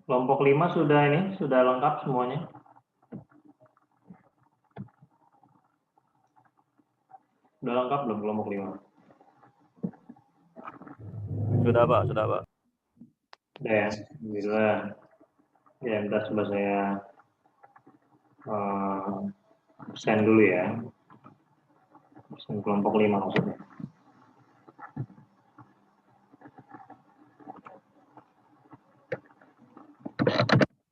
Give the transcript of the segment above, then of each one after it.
Kelompok 5 sudah ini, sudah lengkap semuanya. Sudah lengkap belum kelompok 5? Sudah Pak, sudah Pak. Sudah ya, alhamdulillah. Ya, bentar coba saya absen dulu ya. Absen kelompok 5 maksudnya.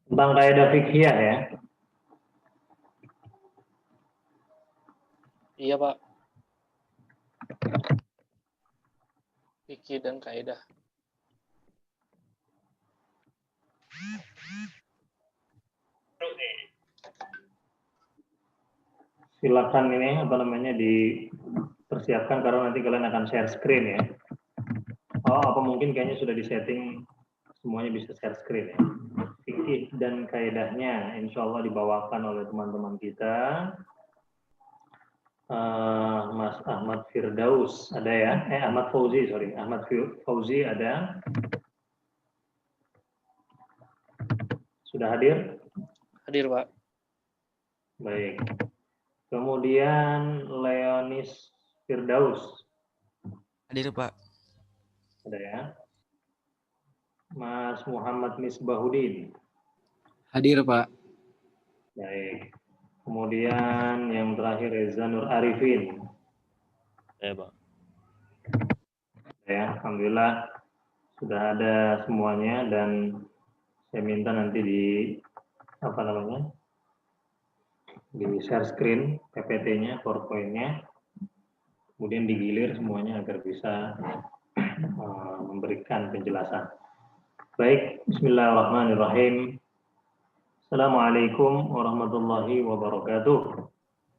Tentang kaidah fiqhiyah ya. Iya Pak. Fikih dan kaidah. Silakan ini apa namanya dipersiapkan karena nanti kalian akan share screen ya. Oh, apa mungkin kayaknya sudah disetting semuanya bisa share screen ya. Fikih dan kaidahnya insya Allah dibawakan oleh teman-teman kita. Mas Ahmad Firdaus ada ya? Ahmad Fauzi, sorry. Ahmad Fauzi ada. Sudah hadir? Hadir Pak. Baik. Kemudian Leonis Firdaus. Hadir Pak. Ada ya? Mas Muhammad Misbahudin. Hadir Pak. Baik. Kemudian yang terakhir Reza Nur Arifin. Ya Pak. Ya, alhamdulillah sudah ada semuanya dan saya minta nanti di apa namanya? Di share screen PPT-nya, PowerPoint-nya. Kemudian digilir semuanya agar bisa memberikan penjelasan. Baik, bismillahirrahmanirrahim. Assalamualaikum warahmatullahi wabarakatuh.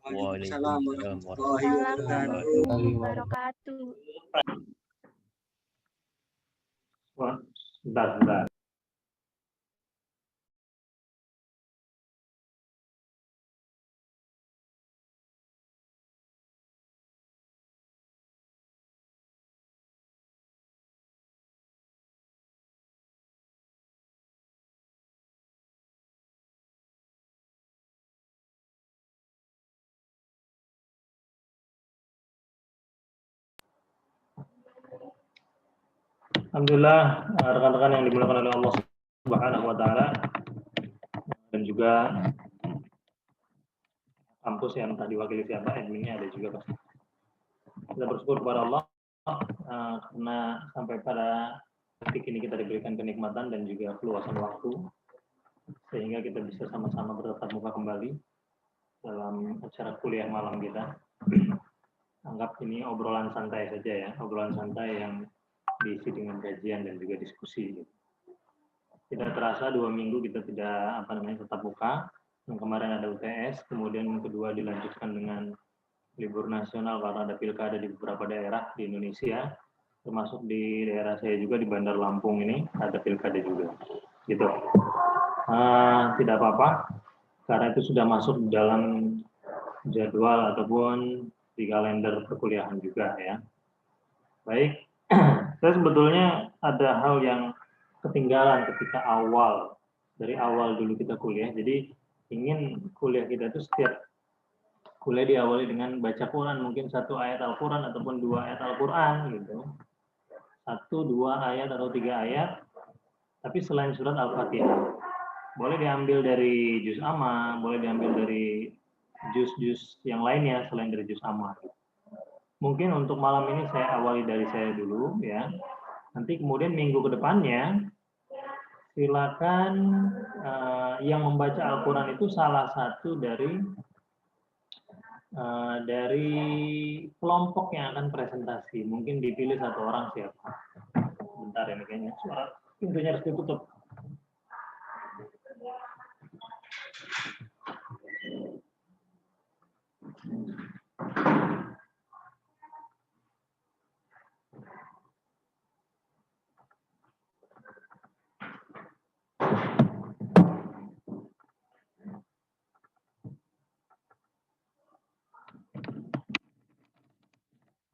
Waalaikumsalam warahmatullahi wabarakatuh. Wah, sebentar. Alhamdulillah, rekan-rekan yang dimuliakan oleh Allah Subhanahu wa taala dan juga kampus yang tadi diwakili siapa adminnya ada juga pasti. Kita bersyukur kepada Allah karena sampai pada detik ini kita diberikan kenikmatan dan juga keluasan waktu sehingga kita bisa sama-sama bertatap muka kembali dalam acara kuliah malam kita. Anggap ini obrolan santai saja ya, obrolan santai yang diisi dengan kajian dan juga diskusi. Tidak terasa 2 minggu kita tidak tetap muka. Yang kemarin ada UTS, kemudian yang kedua dilanjutkan dengan libur nasional karena ada pilkada di beberapa daerah di Indonesia, termasuk di daerah saya juga di Bandar Lampung ini ada pilkada juga. Gitu. Tidak apa-apa, karena itu sudah masuk dalam jadwal ataupun di kalender perkuliahan juga ya. Baik. Saya sebetulnya ada hal yang ketinggalan ketika dari awal dulu kita kuliah. Jadi ingin kuliah kita itu setiap kuliah diawali dengan baca Quran, mungkin 1 ayat Al-Quran ataupun 2 ayat Al-Quran gitu. 1, 2 ayat atau 3 ayat. Tapi selain surat Al-Fatihah. Boleh diambil dari juz amma, boleh diambil dari juz-juz yang lainnya selain dari juz amma. Mungkin untuk malam ini saya awali dari saya dulu ya. Nanti kemudian minggu ke depannya silakan yang membaca Al-Quran itu salah satu dari kelompok yang akan presentasi. Mungkin dipilih 1 orang siapa. Bentar ini kayaknya suara pintunya harus ditutup.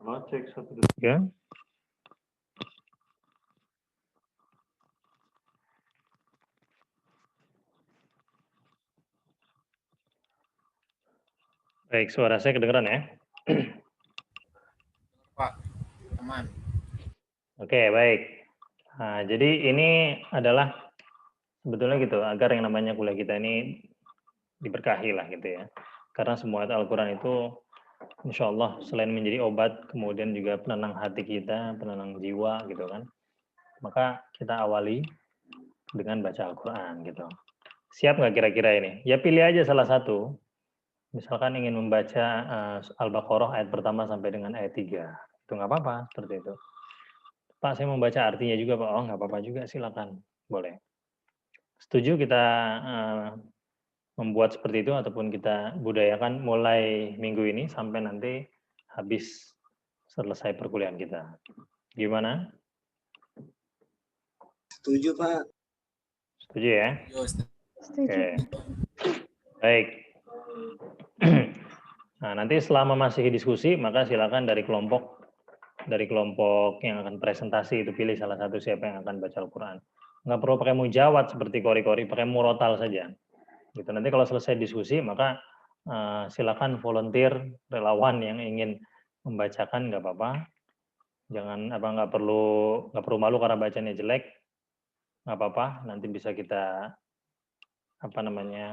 Halo, cek 1, 2, 3. Baik, suara saya kedengeran ya? Pak, aman. Oke, baik. Nah, jadi ini adalah sebetulnya gitu, agar yang namanya kuliah kita ini diberkahi lah gitu ya. Karena semua ayat Al-Quran itu insya Allah selain menjadi obat, kemudian juga penenang hati kita, penenang jiwa gitu kan. Maka kita awali dengan baca Al-Quran gitu. Siap nggak kira-kira ini? Ya pilih aja salah satu. Misalkan ingin membaca Al-Baqarah ayat pertama sampai dengan ayat 3. Itu nggak apa-apa, seperti itu. Pak, saya membaca artinya juga, Pak. Oh, nggak apa-apa juga, silakan. Boleh. Setuju kita membuat seperti itu ataupun kita budayakan mulai minggu ini sampai nanti habis selesai perkuliahan kita. Gimana? Setuju, Pak. Setuju ya? Setuju. Oke. Baik. Nah, nanti selama masih diskusi, maka silakan dari kelompok yang akan presentasi itu pilih salah satu siapa yang akan baca Al-Quran. Nggak perlu pakai mujawad seperti kori-kori, pakai murotal saja. Gitu. Nanti kalau selesai diskusi, maka silakan volunteer relawan yang ingin membacakan nggak apa-apa. Jangan nggak perlu malu karena bacanya jelek, nggak apa-apa. Nanti bisa kita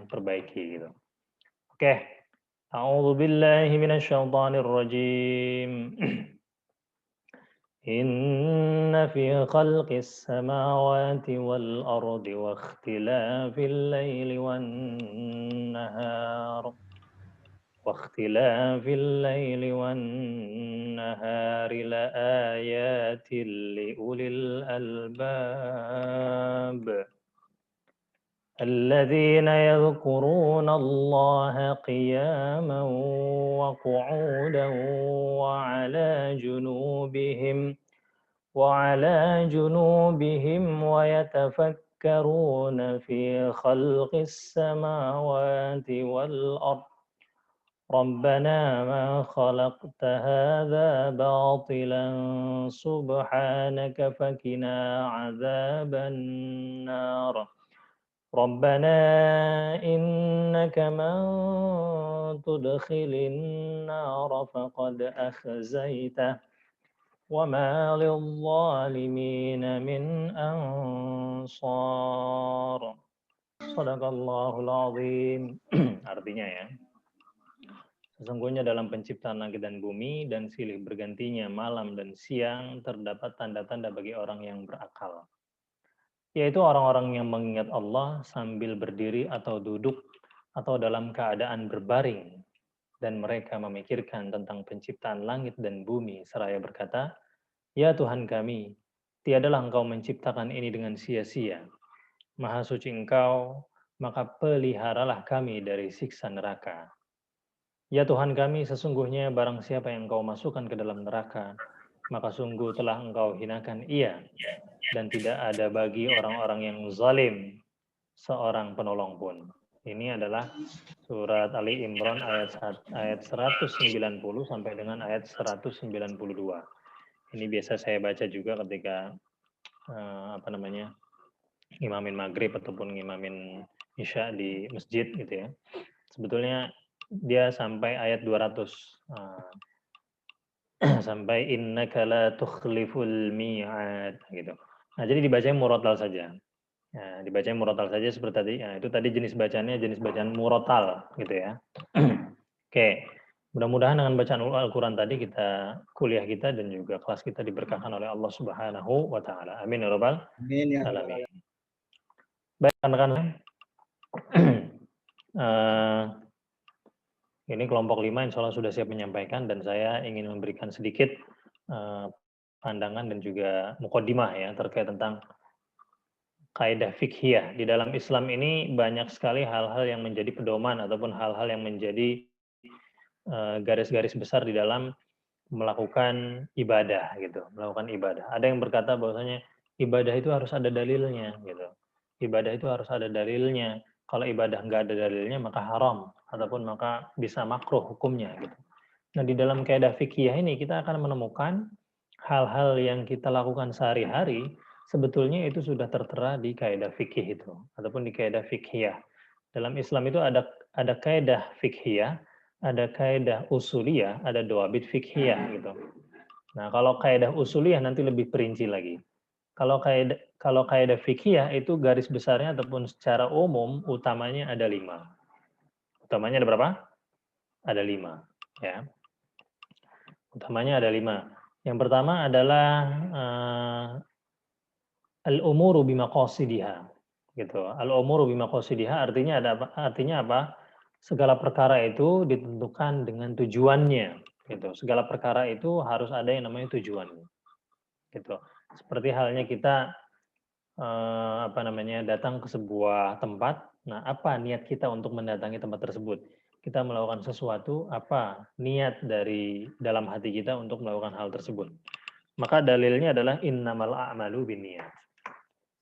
perbaiki gitu. Oke. A'udzu billahi minasyaitonir rajim. إن في خلق السماوات والأرض واختلاف الليل والنهار لآيات لأولي الألباب الذين يذكرون الله قياما وقعودا وعلى جنوبهم ويتفكرون في خلق السماوات والأرض ربنا ما خلقت هذا باطلا سبحانك فقنا عذاب النار ربنا إنك من تدخل النار فقد أخزيته وما للظالمين من أنصار Sadaqallahul Azim. Artinya ya, sesungguhnya dalam penciptaan langit dan bumi dan silih bergantinya malam dan siang terdapat tanda-tanda bagi orang yang berakal. Yaitu orang-orang yang mengingat Allah sambil berdiri atau duduk atau dalam keadaan berbaring. Dan mereka memikirkan tentang penciptaan langit dan bumi seraya berkata, Ya Tuhan kami, tiadalah Engkau menciptakan ini dengan sia-sia. Maha suci Engkau, maka peliharalah kami dari siksa neraka. Ya Tuhan kami, sesungguhnya barang siapa yang Engkau masukkan ke dalam neraka, maka sungguh telah Engkau hinakan ia, dan tidak ada bagi orang-orang yang zalim seorang penolong pun. Ini adalah surat Ali Imran ayat 190 sampai dengan ayat 192. Ini biasa saya baca juga ketika imamin maghrib ataupun imamin isya di masjid gitu ya. Sebetulnya dia sampai ayat 200 sampai innaka la tukhliful mi'ad gitu. Nah, jadi dibacanya murotal saja. Nah, dibacanya murotal saja seperti tadi. Nah, itu tadi jenis bacaan murotal gitu ya. Oke. Mudah-mudahan dengan bacaan Al-Quran tadi kuliah kita dan juga kelas kita diberkahkan oleh Allah Subhanahu wa taala. Amin ya rabbal alamin. Baik, rekan-rekan. Ini kelompok 5 insya Allah sudah siap menyampaikan dan saya ingin memberikan sedikit pandangan dan juga muqaddimah ya terkait tentang kaidah fikhiyah. Di dalam Islam ini banyak sekali hal-hal yang menjadi pedoman ataupun hal-hal yang menjadi garis-garis besar di dalam melakukan ibadah gitu, melakukan ibadah. Ada yang berkata bahwasanya ibadah itu harus ada dalilnya gitu. Ibadah itu harus ada dalilnya. Kalau ibadah nggak ada dalilnya maka haram ataupun maka bisa makruh hukumnya gitu. Nah, di dalam kaidah fikih ini kita akan menemukan hal-hal yang kita lakukan sehari-hari sebetulnya itu sudah tertera di kaidah fikih itu ataupun di kaidah fikhiyah. Dalam Islam itu ada kaidah fikhiyah, ada kaidah usuliyah, ada dawabit fikhiyah gitu. Nah, kalau kaidah usuliyah nanti lebih perinci lagi. Kalau kaidah fikhiyah itu garis besarnya ataupun secara umum utamanya ada 5. Utamanya ada berapa? Ada 5, ya. Utamanya ada 5. Yang pertama adalah al-umuru bimaqasidiha. Gitu. Al-umuru bimaqasidiha artinya artinya apa? Segala perkara itu ditentukan dengan tujuannya, gitu. Segala perkara itu harus ada yang namanya tujuannya, gitu. Seperti halnya kita datang ke sebuah tempat. Nah, apa niat kita untuk mendatangi tempat tersebut? Kita melakukan sesuatu, apa niat dari dalam hati kita untuk melakukan hal tersebut? Maka dalilnya adalah innamal a'malu binniyat.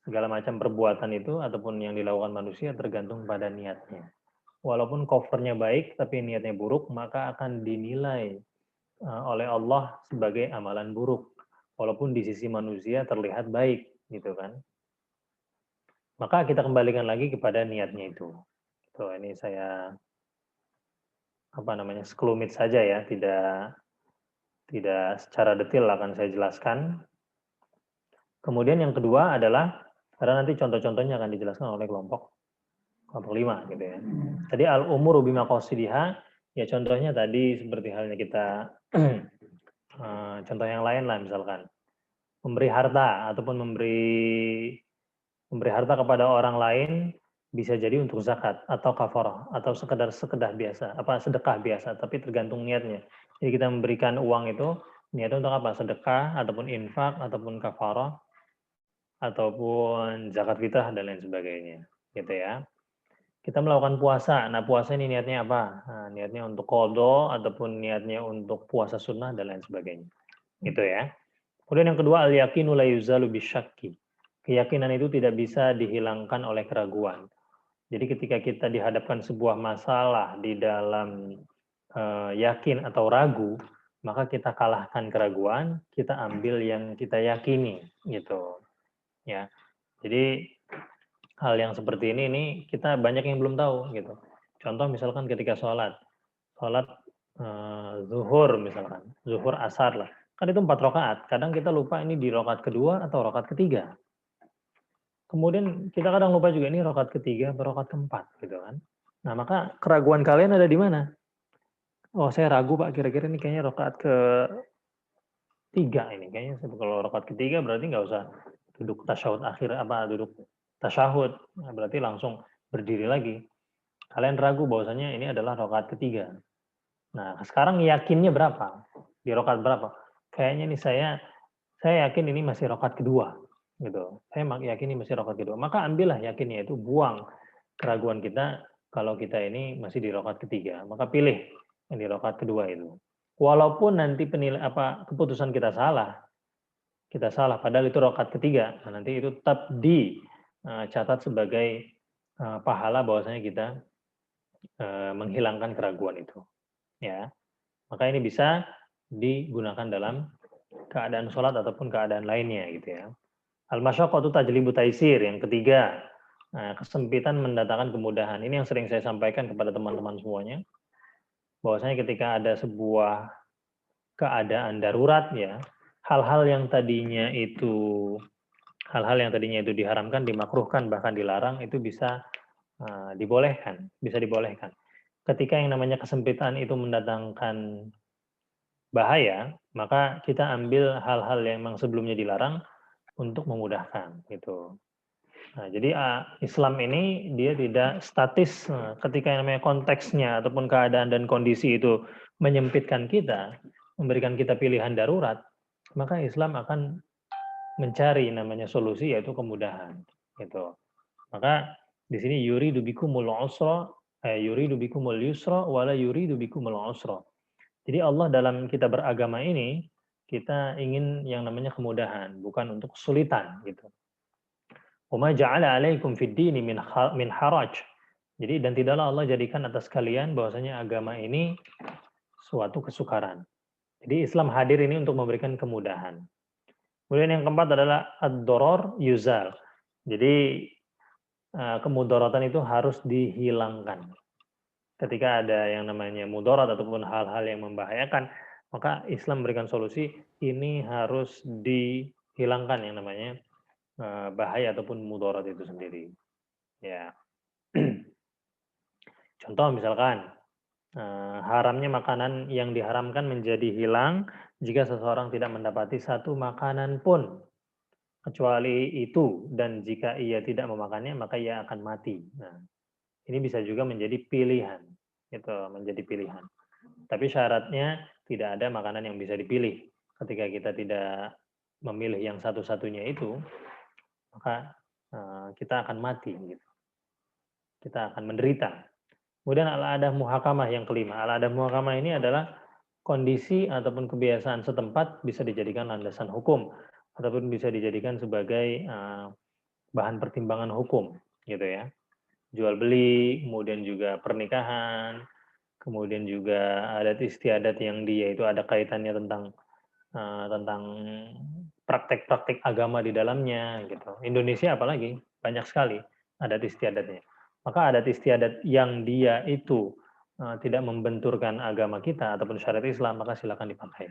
Segala macam perbuatan itu ataupun yang dilakukan manusia tergantung pada niatnya. Walaupun covernya baik tapi niatnya buruk, maka akan dinilai oleh Allah sebagai amalan buruk. Walaupun di sisi manusia terlihat baik, gitu kan. Maka kita kembalikan lagi kepada niatnya itu. Tuh, ini saya sekelumit saja ya, tidak secara detail akan saya jelaskan. Kemudian yang kedua adalah, karena nanti contoh-contohnya akan dijelaskan oleh kelompok 5 gitu ya. Tadi al-umuru bimaqasidiha, ya contohnya tadi seperti halnya kita contoh yang lain lah, misalkan memberi harta ataupun memberi harta kepada orang lain bisa jadi untuk zakat atau kafarah atau sekedar biasa, sedekah biasa, tapi tergantung niatnya. Jadi kita memberikan uang itu niatnya untuk apa? Sedekah ataupun infak ataupun kafarah ataupun zakat fitrah dan lain sebagainya, gitu ya. Kita melakukan puasa. Nah, puasa ini niatnya apa? Nah, niatnya untuk qadha ataupun niatnya untuk puasa sunnah dan lain sebagainya. Gitu ya. Kemudian yang kedua, al-yaqinu la yuzalu bisyakki. Keyakinan itu tidak bisa dihilangkan oleh keraguan. Jadi ketika kita dihadapkan sebuah masalah di dalam yakin atau ragu, maka kita kalahkan keraguan, kita ambil yang kita yakini, gitu. Ya. Jadi hal yang seperti ini kita banyak yang belum tahu gitu. Contoh misalkan ketika sholat zuhur misalkan, zuhur asar lah, kan itu 4 rakaat. Kadang kita lupa ini di rakaat kedua atau rakaat ketiga. Kemudian kita kadang lupa juga ini rakaat ketiga atau rakaat keempat gitu kan. Nah maka keraguan kalian ada di mana? Oh saya ragu Pak, kira-kira ini kayaknya rakaat ketiga ini. Kayaknya kalau rakaat ketiga berarti nggak usah duduk tasyahud akhir duduk tasyahud, nah, berarti langsung berdiri lagi. Kalian ragu bahwasanya ini adalah rakaat ketiga. Nah, sekarang yakinnya berapa? Di rakaat berapa? Kayaknya nih saya yakin ini masih rakaat kedua, gitu. Saya yakin ini masih rakaat kedua. Maka ambillah yakinnya itu, buang keraguan kita kalau kita ini masih di rakaat ketiga. Maka pilih yang di rakaat kedua itu. Walaupun nanti keputusan kita salah padahal itu rakaat ketiga. Nah, nanti itu tetap dicatat sebagai pahala bahwasanya kita menghilangkan keraguan itu. Ya, maka ini bisa digunakan dalam keadaan sholat ataupun keadaan lainnya gitu ya. Al-masyaqqatu tajlibu taisir, yang ketiga. Nah, kesempitan mendatangkan kemudahan. Ini yang sering saya sampaikan kepada teman-teman semuanya. Bahwasanya ketika ada sebuah keadaan darurat ya, hal-hal yang tadinya itu diharamkan, dimakruhkan, bahkan dilarang itu bisa dibolehkan. Ketika yang namanya kesempitan itu mendatangkan bahaya, maka kita ambil hal-hal yang memang sebelumnya dilarang untuk memudahkan gitu. Nah, jadi Islam ini dia tidak statis. Ketika yang namanya konteksnya ataupun keadaan dan kondisi itu menyempitkan kita, memberikan kita pilihan darurat, maka Islam akan mencari namanya solusi, yaitu kemudahan gitu. Maka di sini yuridu bikumul yusra wala yuridu bikumul usra. Jadi Allah dalam kita beragama ini, kita ingin yang namanya kemudahan, bukan untuk kesulitan gitu. Wa ma ja'ala 'alaikum fid dini min haraj. Jadi dan tidaklah Allah jadikan atas kalian bahwasanya agama ini suatu kesukaran. Jadi Islam hadir ini untuk memberikan kemudahan. Kemudian yang keempat adalah ad-doror yuzal. Jadi kemudaratan itu harus dihilangkan. ketika ada yang namanya mudarat ataupun hal-hal yang membahayakan, maka Islam memberikan solusi ini harus dihilangkan yang namanya bahaya ataupun mudarat itu sendiri. Ya. Contoh misalkan haramnya makanan yang diharamkan menjadi hilang jika seseorang tidak mendapati satu makanan pun kecuali itu, dan jika ia tidak memakannya maka ia akan mati. Nah, ini bisa juga menjadi pilihan, itu menjadi pilihan. Tapi syaratnya tidak ada makanan yang bisa dipilih. Ketika kita tidak memilih yang satu-satunya itu, maka kita akan mati, gitu. Kita akan menderita. Kemudian al-adah muhakamah yang kelima. Al-adah muhakamah ini adalah kondisi ataupun kebiasaan setempat bisa dijadikan landasan hukum ataupun bisa dijadikan sebagai bahan pertimbangan hukum, gitu ya. Jual beli, kemudian juga pernikahan, kemudian juga adat istiadat yang dia itu ada kaitannya tentang praktek-praktek agama di dalamnya, gitu. Indonesia apalagi banyak sekali adat istiadatnya. Maka adat istiadat yang dia itu tidak membenturkan agama kita ataupun syariat Islam, maka silakan dipakai.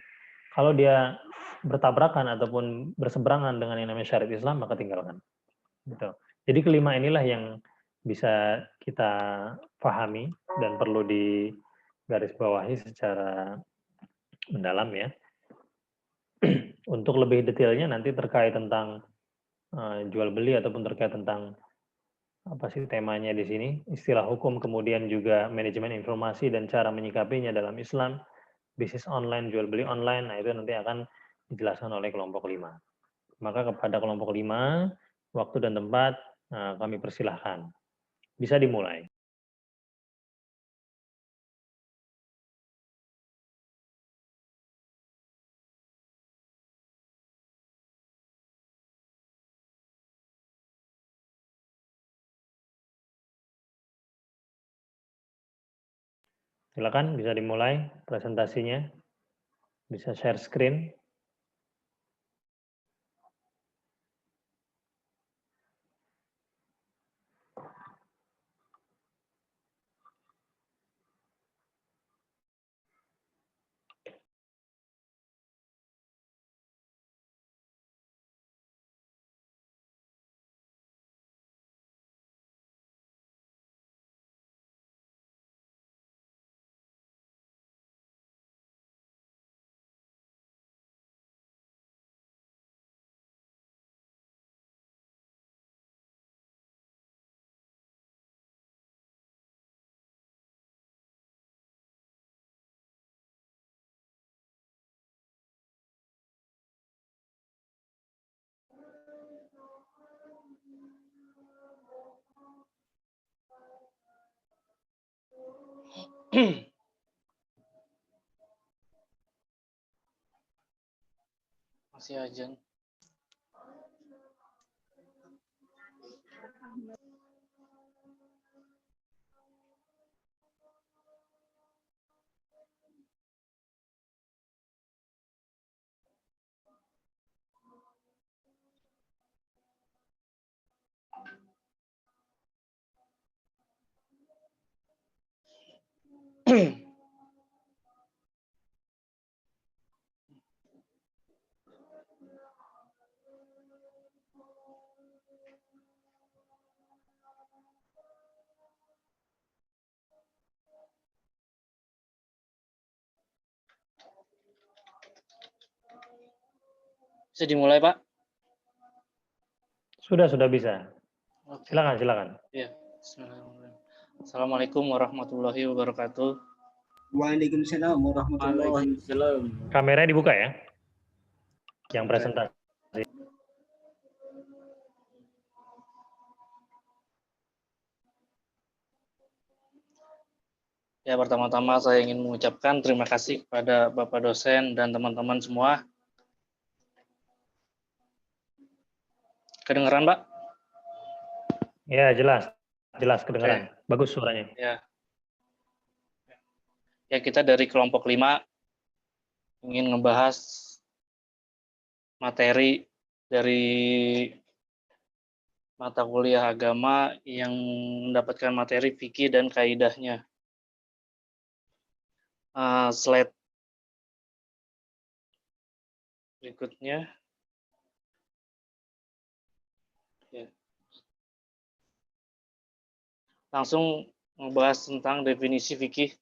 Kalau dia bertabrakan ataupun berseberangan dengan yang namanya syariat Islam, maka tinggalkan. Gitu. Jadi kelima inilah yang bisa kita pahami dan perlu digarisbawahi secara mendalam ya. Untuk lebih detailnya nanti terkait tentang jual beli ataupun terkait tentang apa sih temanya di sini, istilah hukum, kemudian juga manajemen informasi dan cara menyikapinya dalam Islam, bisnis online, jual beli online, nah itu nanti akan dijelaskan oleh kelompok 5. Maka kepada kelompok 5, waktu dan tempat kami persilahkan. Bisa dimulai. Silakan bisa dimulai presentasinya. Bisa share screen. Masih ajan. Bisa dimulai, Pak? Sudah bisa. Oke. Silakan. Ya. Assalamualaikum warahmatullahi wabarakatuh. Waalaikumsalam warahmatullahi wabarakatuh. Kameranya dibuka ya. Yang presentasi. Ya, pertama-tama saya ingin mengucapkan terima kasih kepada Bapak dosen dan teman-teman semua. Kedengeran, Pak? Ya, jelas kedengaran. Oke. Bagus suaranya. Ya. Ya, kita dari kelompok 5 ingin ngebahas materi dari mata kuliah agama yang mendapatkan materi fikih dan kaidahnya. slide berikutnya. Ya. Langsung membahas tentang definisi fikih.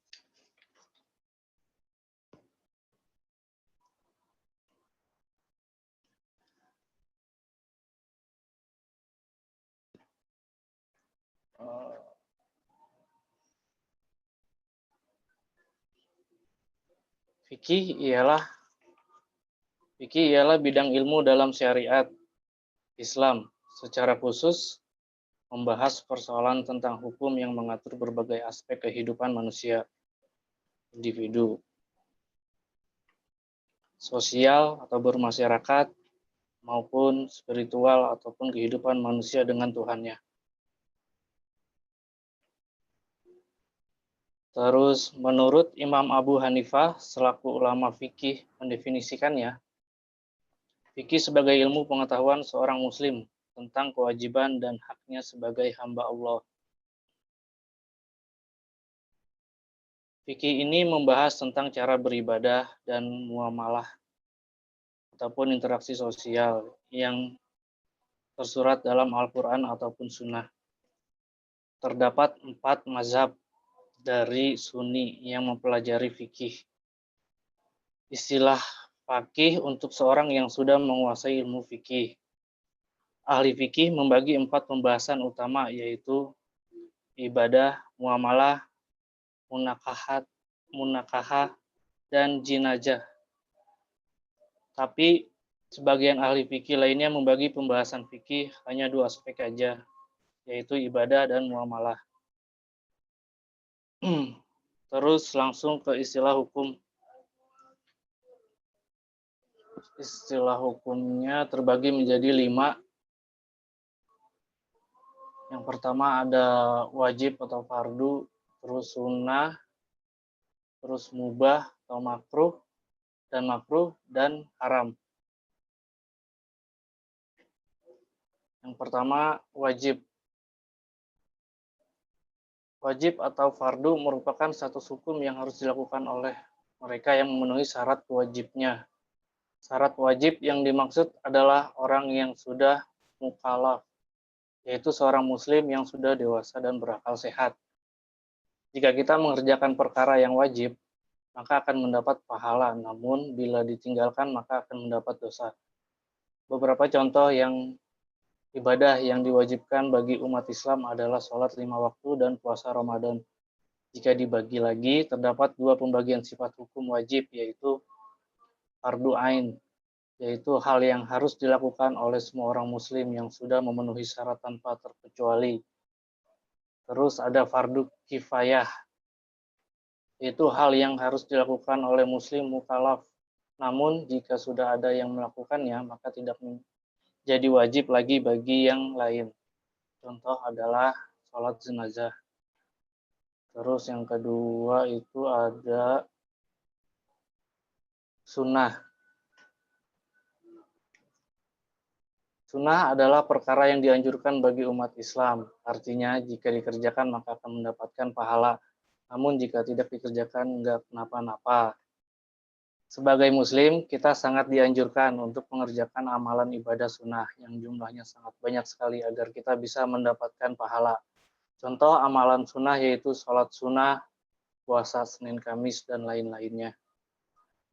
Fikih ialah bidang ilmu dalam syariat Islam. Secara khusus membahas persoalan tentang hukum yang mengatur berbagai aspek kehidupan manusia, individu, sosial atau bermasyarakat, maupun spiritual ataupun kehidupan manusia dengan Tuhannya. Terus menurut Imam Abu Hanifah selaku ulama fikih mendefinisikannya, fikih sebagai ilmu pengetahuan seorang muslim tentang kewajiban dan haknya sebagai hamba Allah. Fikih ini membahas tentang cara beribadah dan muamalah ataupun interaksi sosial yang tersurat dalam Al-Quran ataupun Sunnah. Terdapat 4 mazhab dari Sunni yang mempelajari fikih. Istilah faqih untuk seorang yang sudah menguasai ilmu fikih. Ahli fikih membagi 4 pembahasan utama, yaitu ibadah, muamalah, munakahah, dan jinajah. Tapi sebagian ahli fikih lainnya membagi pembahasan fikih hanya 2 aspek saja, yaitu ibadah dan muamalah. Terus langsung ke istilah hukum. Istilah hukumnya terbagi menjadi 5. Yang pertama ada wajib atau fardu, terus sunnah, terus mubah atau makruh, dan haram. Yang pertama wajib. Wajib atau fardu merupakan status hukum yang harus dilakukan oleh mereka yang memenuhi syarat wajibnya. Syarat wajib yang dimaksud adalah orang yang sudah mukallaf, yaitu seorang muslim yang sudah dewasa dan berakal sehat. Jika kita mengerjakan perkara yang wajib, maka akan mendapat pahala, namun bila ditinggalkan maka akan mendapat dosa. Beberapa contoh ibadah yang diwajibkan bagi umat Islam adalah sholat 5 waktu dan puasa Ramadan. Jika dibagi lagi, terdapat 2 pembagian sifat hukum wajib, yaitu fardu ain, yaitu hal yang harus dilakukan oleh semua orang muslim yang sudah memenuhi syarat tanpa terkecuali. Terus ada fardu kifayah, yaitu hal yang harus dilakukan oleh muslim mukallaf. Namun jika sudah ada yang melakukannya, maka tidak jadi wajib lagi bagi yang lain. Contoh adalah sholat jenazah. Terus yang kedua itu ada sunnah. Sunnah adalah perkara yang dianjurkan bagi umat Islam. Artinya jika dikerjakan maka akan mendapatkan pahala. Namun jika tidak dikerjakan enggak kenapa-napa. Sebagai muslim, kita sangat dianjurkan untuk mengerjakan amalan ibadah sunnah yang jumlahnya sangat banyak sekali agar kita bisa mendapatkan pahala. Contoh amalan sunnah yaitu sholat sunnah, puasa Senin Kamis, dan lain-lainnya.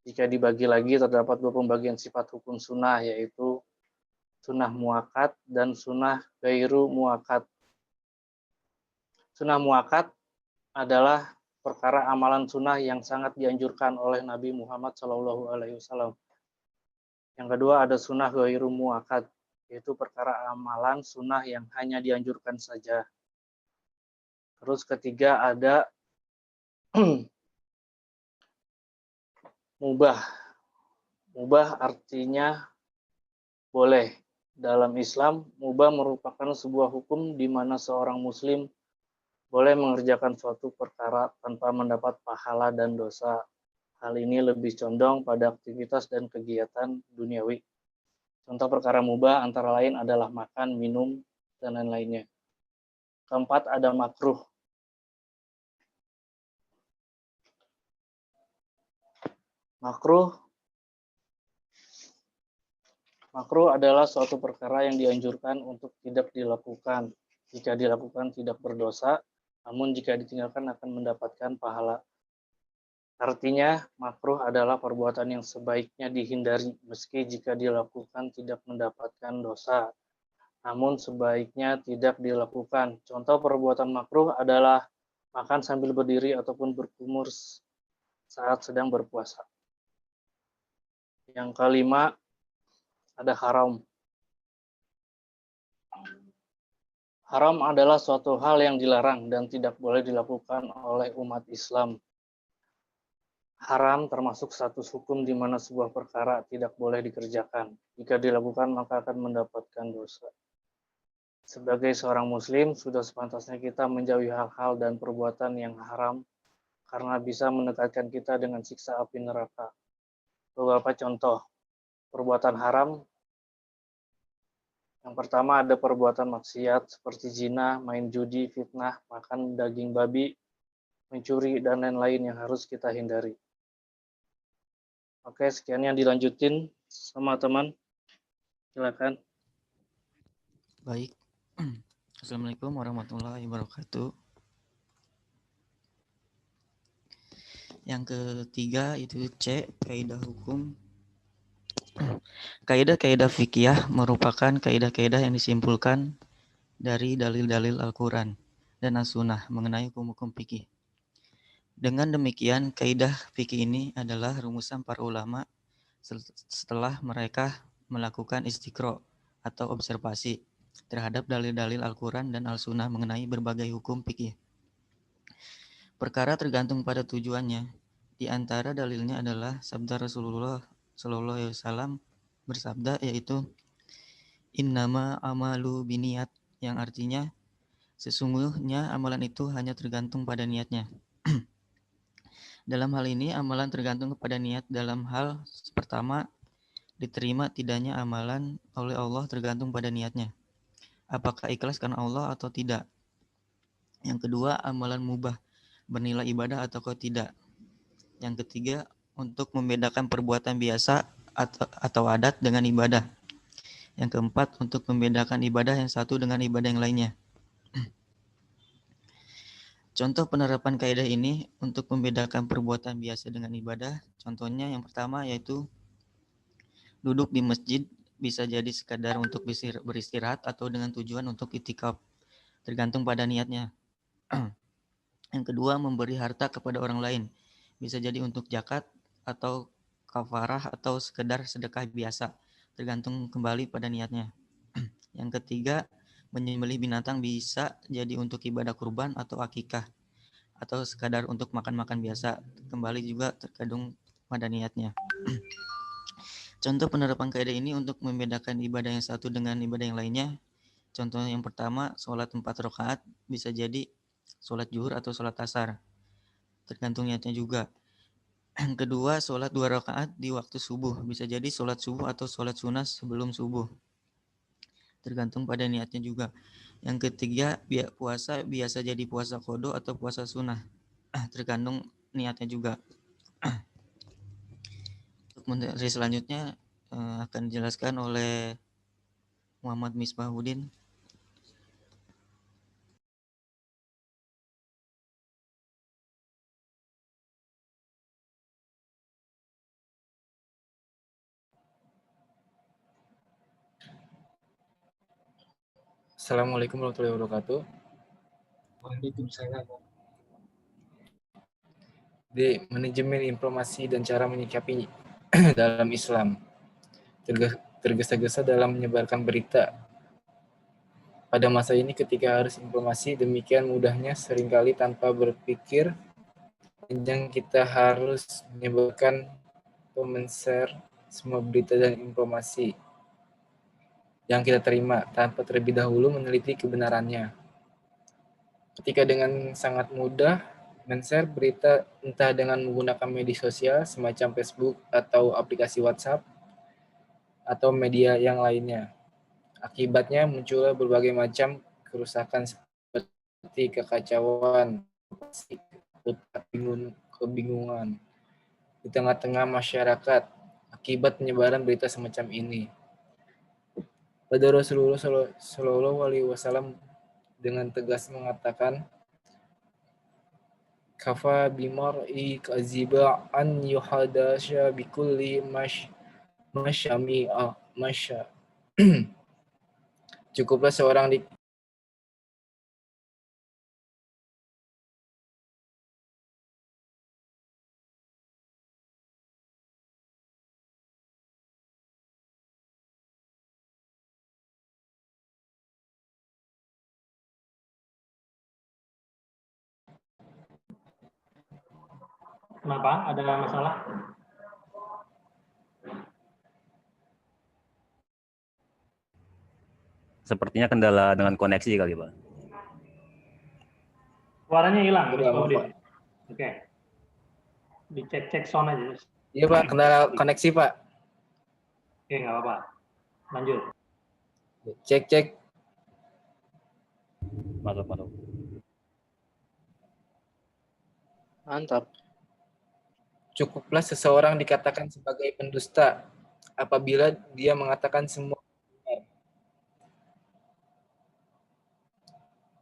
Jika dibagi lagi, terdapat 2 pembagian sifat hukum sunnah, yaitu sunnah muakkad dan sunnah ghairu muakkad. Sunnah muakkad adalah perkara amalan sunnah yang sangat dianjurkan oleh Nabi Muhammad SAW. Yang kedua ada sunnah ghairu muakkad, yaitu perkara amalan sunnah yang hanya dianjurkan saja. Terus ketiga ada mubah. Mubah artinya boleh. Dalam Islam, mubah merupakan sebuah hukum di mana seorang muslim boleh mengerjakan suatu perkara tanpa mendapat pahala dan dosa. Hal ini lebih condong pada aktivitas dan kegiatan duniawi. Contoh perkara mubah antara lain adalah makan, minum, dan lain-lainnya. Keempat ada makruh. Makruh adalah suatu perkara yang dianjurkan untuk tidak dilakukan. Jika dilakukan tidak berdosa, namun jika ditinggalkan akan mendapatkan pahala. Artinya, makruh adalah perbuatan yang sebaiknya dihindari, meski jika dilakukan tidak mendapatkan dosa. Namun sebaiknya tidak dilakukan. Contoh perbuatan makruh adalah makan sambil berdiri ataupun berkumur saat sedang berpuasa. Yang kelima, ada haram. Haram adalah suatu hal yang dilarang dan tidak boleh dilakukan oleh umat Islam. Haram termasuk status hukum di mana sebuah perkara tidak boleh dikerjakan. Jika dilakukan maka akan mendapatkan dosa. Sebagai seorang muslim, sudah sepantasnya kita menjauhi hal-hal dan perbuatan yang haram karena bisa mendekatkan kita dengan siksa api neraka. Beberapa contoh perbuatan haram. Yang pertama ada perbuatan maksiat seperti zina, main judi, fitnah, makan daging babi, mencuri, dan lain-lain yang harus kita hindari. Oke, sekian yang dilanjutin sama teman. Silakan. Baik. Assalamualaikum warahmatullahi wabarakatuh. Yang ketiga itu C, kaidah hukum. Kaidah-kaidah fikih merupakan kaidah-kaidah yang disimpulkan dari dalil-dalil Al-Quran dan As-Sunnah mengenai hukum-hukum fikih. Dengan demikian, kaidah fikih ini adalah rumusan para ulama setelah mereka melakukan istiqro atau observasi terhadap dalil-dalil Al-Quran dan Al-Sunnah mengenai berbagai hukum fikih. Perkara tergantung pada tujuannya. Di antara dalilnya adalah sabda Rasulullah Shallallahu Alaihi Wasallam bersabda, yaitu innama amalu biniyat, yang artinya sesungguhnya amalan itu hanya tergantung pada niatnya. Dalam hal ini amalan tergantung kepada niat. Dalam hal pertama, diterima tidaknya amalan oleh Allah tergantung pada niatnya. Apakah ikhlas karena Allah atau tidak? Yang kedua, amalan mubah bernilai ibadah atau tidak. Yang ketiga, untuk membedakan perbuatan biasa atau adat dengan ibadah. Yang keempat, untuk membedakan ibadah yang satu dengan ibadah yang lainnya. Contoh penerapan kaidah ini untuk membedakan perbuatan biasa dengan ibadah. Contohnya yang pertama yaitu duduk di masjid bisa jadi sekadar untuk beristirahat atau dengan tujuan untuk itikaf, tergantung pada niatnya. Yang kedua, memberi harta kepada orang lain. Bisa jadi untuk zakat atau kafarah atau sekedar sedekah biasa, tergantung kembali pada niatnya. Yang ketiga, menyembelih binatang bisa jadi untuk ibadah kurban atau akikah, atau sekadar untuk makan-makan biasa, kembali juga terkandung pada niatnya. Contoh penerapan kaidah ini untuk membedakan ibadah yang satu dengan ibadah yang lainnya. Contoh yang pertama, sholat 4 rakaat bisa jadi sholat zuhur atau sholat asar, tergantung niatnya juga. Yang kedua, sholat 2 rakaat di waktu subuh, bisa jadi sholat subuh atau sholat sunnah sebelum subuh, tergantung pada niatnya juga. Yang ketiga, puasa biasa jadi puasa qadha atau puasa sunnah, tergantung niatnya juga. Untuk materi selanjutnya akan dijelaskan oleh Muhammad Misbahuddin. Assalamualaikum warahmatullahi wabarakatuh. Waalaikumsalam. Di manajemen informasi dan cara menyikapi dalam Islam. Tergesa-gesa dalam menyebarkan berita. Pada masa ini ketika harus informasi demikian mudahnya, seringkali tanpa berpikir panjang kita harus menyebarkan atau men-share semua berita dan informasi yang kita terima tanpa terlebih dahulu meneliti kebenarannya. Ketika dengan sangat mudah men-share berita entah dengan menggunakan media sosial semacam Facebook atau aplikasi WhatsApp atau media yang lainnya. Akibatnya muncullah berbagai macam kerusakan seperti kekacauan, kebingungan, di tengah-tengah masyarakat akibat penyebaran berita semacam ini. Pada Rasulullah Shallallahu Alaihi Wasallam dengan tegas mengatakan, kafa bimar'i kaziba an yuhadasya bikulli masyami'a masya. Cukuplah seorang Kenapa? Ada masalah? Sepertinya kendala dengan koneksi kali, Pak. Suaranya hilang, Mas Udah, Maudin. Pak. Oke. Dicek-cek sound aja. Iya Pak, kendala koneksi Pak. Oke, nggak apa-apa. Lanjut. Cek. Masuk. Mantap. Cukuplah seseorang dikatakan sebagai pendusta apabila dia mengatakan semua benar.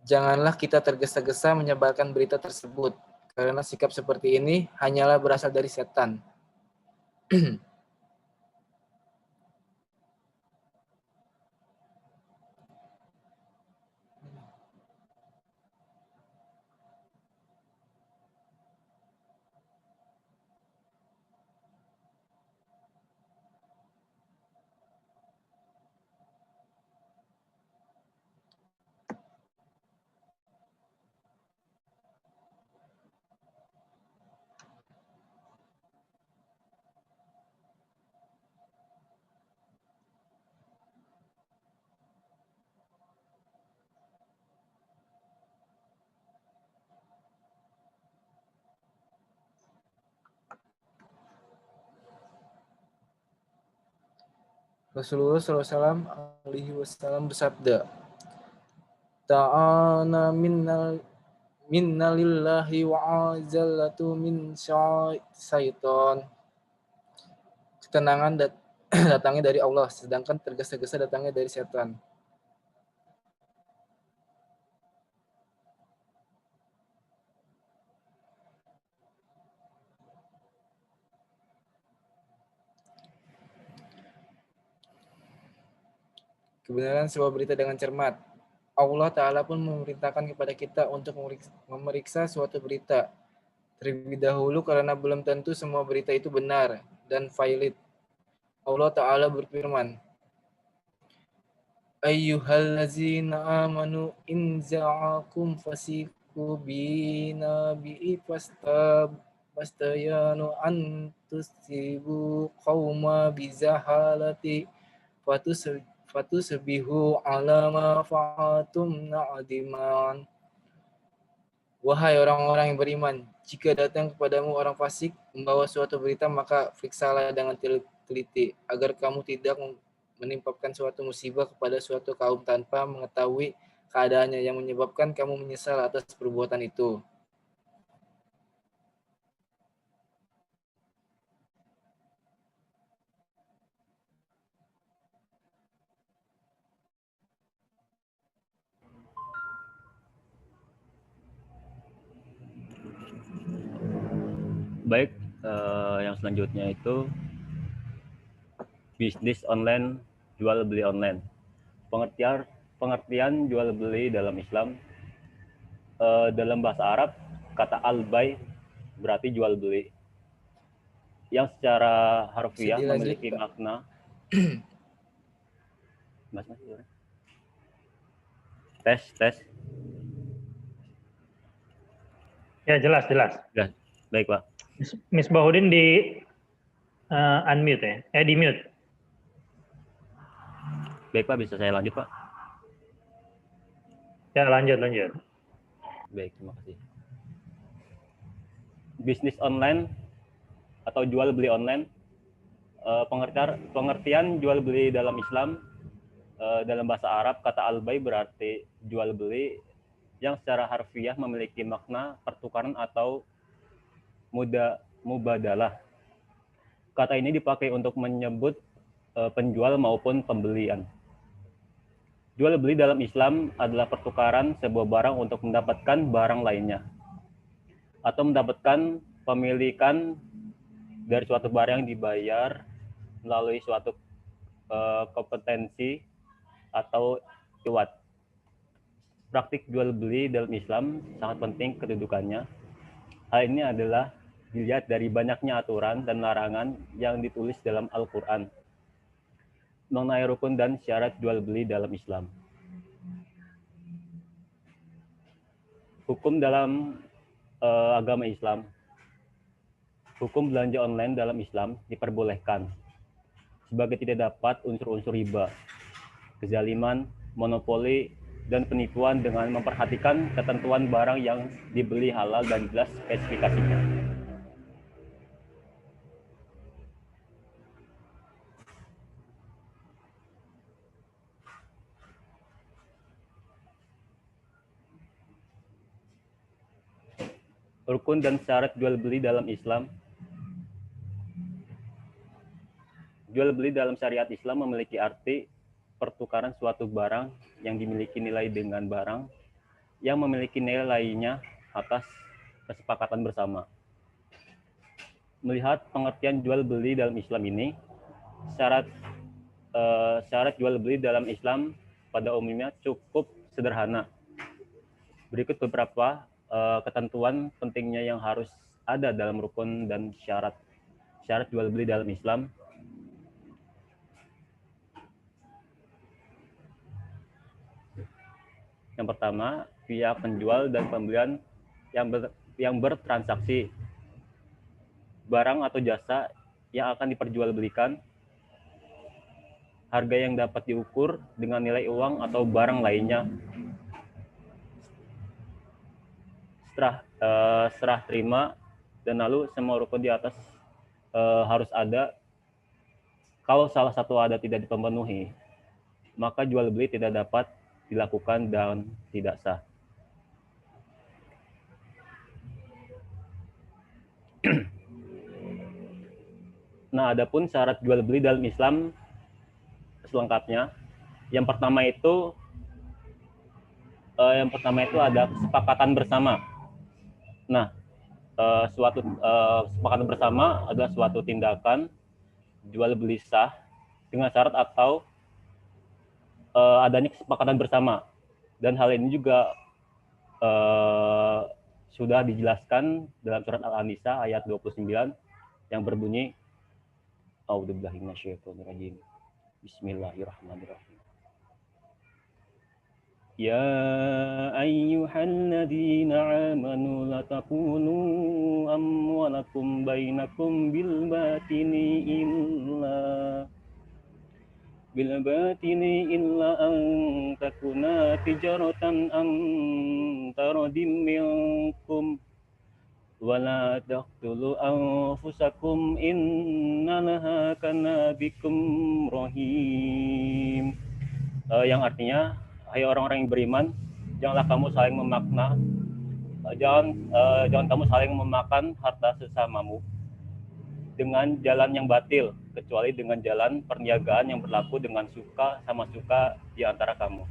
Janganlah kita tergesa-gesa menyebarkan berita tersebut, karena sikap seperti ini hanyalah berasal dari setan. Rasulullah SAW alaihi wasallam bersabda, ta'ana minna lillahi wa azallatu min syaitan. Ketenangan datangnya dari Allah, sedangkan tergesa-gesa datangnya dari setan. Kebenaran sebuah berita dengan cermat. Allah Ta'ala pun memerintahkan kepada kita untuk memeriksa suatu berita terlebih dahulu karena belum tentu semua berita itu benar dan valid. Allah Ta'ala berfirman, ayyuhallazina amanu in za'akum fasiku binabi'i fastayanu an tusibu qawma bizahalati fatusbihu ala ma fa'atum na'diman. Wahai orang-orang yang beriman, jika datang kepadamu orang fasik membawa suatu berita, maka periksalah dengan teliti agar kamu tidak menimpakan suatu musibah kepada suatu kaum tanpa mengetahui keadaannya yang menyebabkan kamu menyesal atas perbuatan itu. Baik, yang selanjutnya itu bisnis online, jual beli online. Pengertian jual beli dalam Islam, dalam bahasa Arab kata al-bay berarti jual beli, yang secara harfiah memiliki makna tes. Ya, jelas. Ya, baik Pak. Miss Bahudin di unmute ya? Di mute. Baik Pak, bisa saya lanjut Pak? Ya, lanjut. Baik, terima kasih. Bisnis online atau jual beli online, pengertian jual beli dalam Islam, dalam bahasa Arab kata al-bay berarti jual beli, yang secara harfiah memiliki makna pertukaran atau mubadalah. Kata ini dipakai untuk menyebut penjual maupun pembelian. Jual beli dalam Islam adalah pertukaran sebuah barang untuk mendapatkan barang lainnya, atau mendapatkan pemilikan dari suatu barang yang dibayar melalui suatu kompetensi atau iwat. Praktik jual beli dalam Islam sangat penting kedudukannya. Hal ini adalah dilihat dari banyaknya aturan dan larangan yang ditulis dalam Al-Quran mengenai rukun dan syarat jual beli dalam Islam. Hukum dalam agama Islam. Hukum belanja online dalam Islam diperbolehkan sebagai tidak dapat unsur-unsur riba, kezaliman, monopoli, dan penipuan dengan memperhatikan ketentuan barang yang dibeli halal dan jelas spesifikasinya. Rukun dan syarat jual beli dalam Islam. Jual beli dalam syariat Islam memiliki arti pertukaran suatu barang yang dimiliki nilai dengan barang yang memiliki nilai lainnya atas kesepakatan bersama. Melihat pengertian jual beli dalam Islam ini, syarat jual beli dalam Islam pada umumnya cukup sederhana. Berikut beberapa ketentuan pentingnya yang harus ada dalam rukun dan syarat jual beli dalam Islam. Yang pertama, pihak penjual dan pembelian yang bertransaksi barang atau jasa yang akan diperjualbelikan, harga yang dapat diukur dengan nilai uang atau barang lainnya, serah terima, dan lalu semua rukun di atas harus ada. Kalau salah satu ada tidak dipenuhi, maka jual beli tidak dapat dilakukan dan tidak sah. Nah, adapun syarat jual beli dalam Islam selengkapnya, yang pertama itu ada kesepakatan bersama. Nah, kesepakatan bersama adalah suatu tindakan jual beli sah dengan syarat atau adanya kesepakatan bersama, dan hal ini juga sudah dijelaskan dalam surat Al-An-Nisa ayat 29 yang berbunyi A'udzubillahi minasyaitonirrajim. Bismillahirrahmanirrahim. Ya ayyuhalladzina amanu la takunu amwalakum bainakum bil batini illa an takuna tijaratan an taradim minkum wala taqtulu anfusakum innallaha kana bikum rahim. Yang artinya, hai orang-orang yang beriman, jangan kamu saling memakan harta sesamamu dengan jalan yang batil, kecuali dengan jalan perniagaan yang berlaku dengan suka sama suka di antara kamu.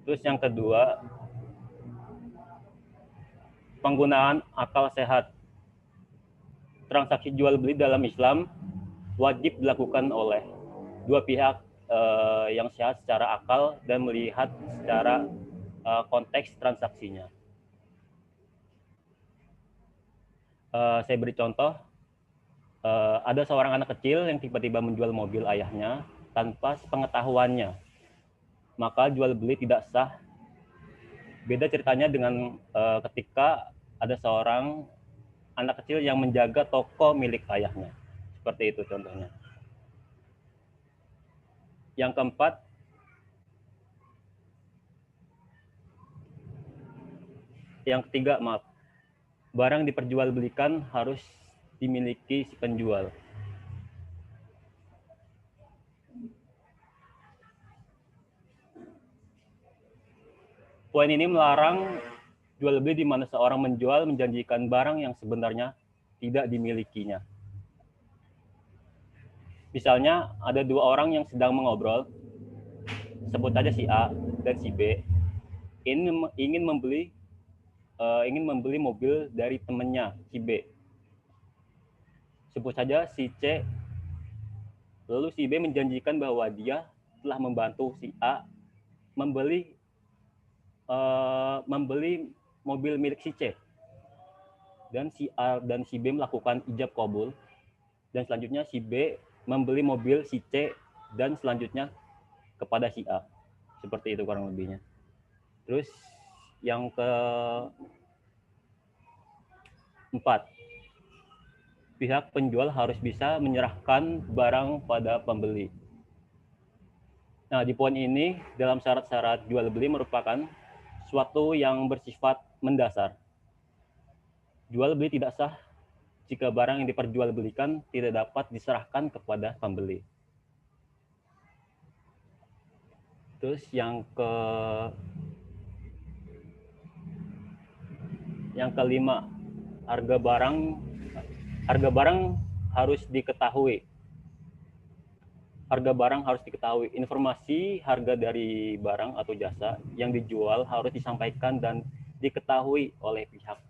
Terus yang kedua, penggunaan akal sehat. Transaksi jual beli dalam Islam wajib dilakukan oleh dua pihak yang sehat secara akal dan melihat secara konteks transaksinya. Saya beri contoh, ada seorang anak kecil yang tiba-tiba menjual mobil ayahnya tanpa sepengetahuannya, maka jual beli tidak sah. Beda ceritanya dengan ketika ada seorang anak kecil yang menjaga toko milik ayahnya. Seperti itu contohnya. Yang keempat, barang diperjualbelikan harus dimiliki si penjual. Poin ini melarang jual beli di mana seorang menjual menjanjikan barang yang sebenarnya tidak dimilikinya. Misalnya ada dua orang yang sedang mengobrol, sebut aja si A dan si B, ingin membeli mobil dari temannya si B. Sebut saja si C, lalu si B menjanjikan bahwa dia telah membantu si A membeli mobil milik si C. Dan si A dan si B melakukan ijab kabul, dan selanjutnya si B membeli mobil si C dan selanjutnya kepada si A. Seperti itu kurang lebihnya. Terus yang keempat, pihak penjual harus bisa menyerahkan barang pada pembeli. Nah, di poin ini dalam syarat-syarat jual beli merupakan suatu yang bersifat mendasar. Jual beli tidak sah jika barang yang diperjualbelikan tidak dapat diserahkan kepada pembeli. Terus yang kelima, harga barang harus diketahui. Harga barang harus diketahui. Informasi harga dari barang atau jasa yang dijual harus disampaikan dan diketahui oleh pihak.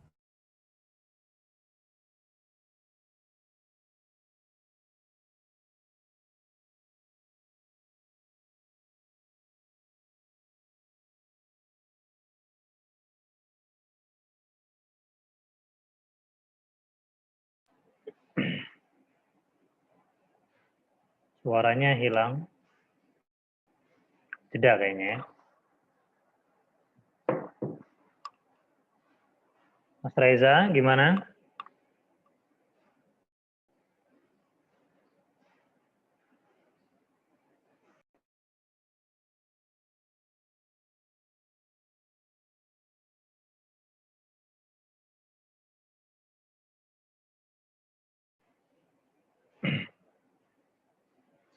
Suaranya hilang. Jeda kayaknya ya. Mas Reza, gimana?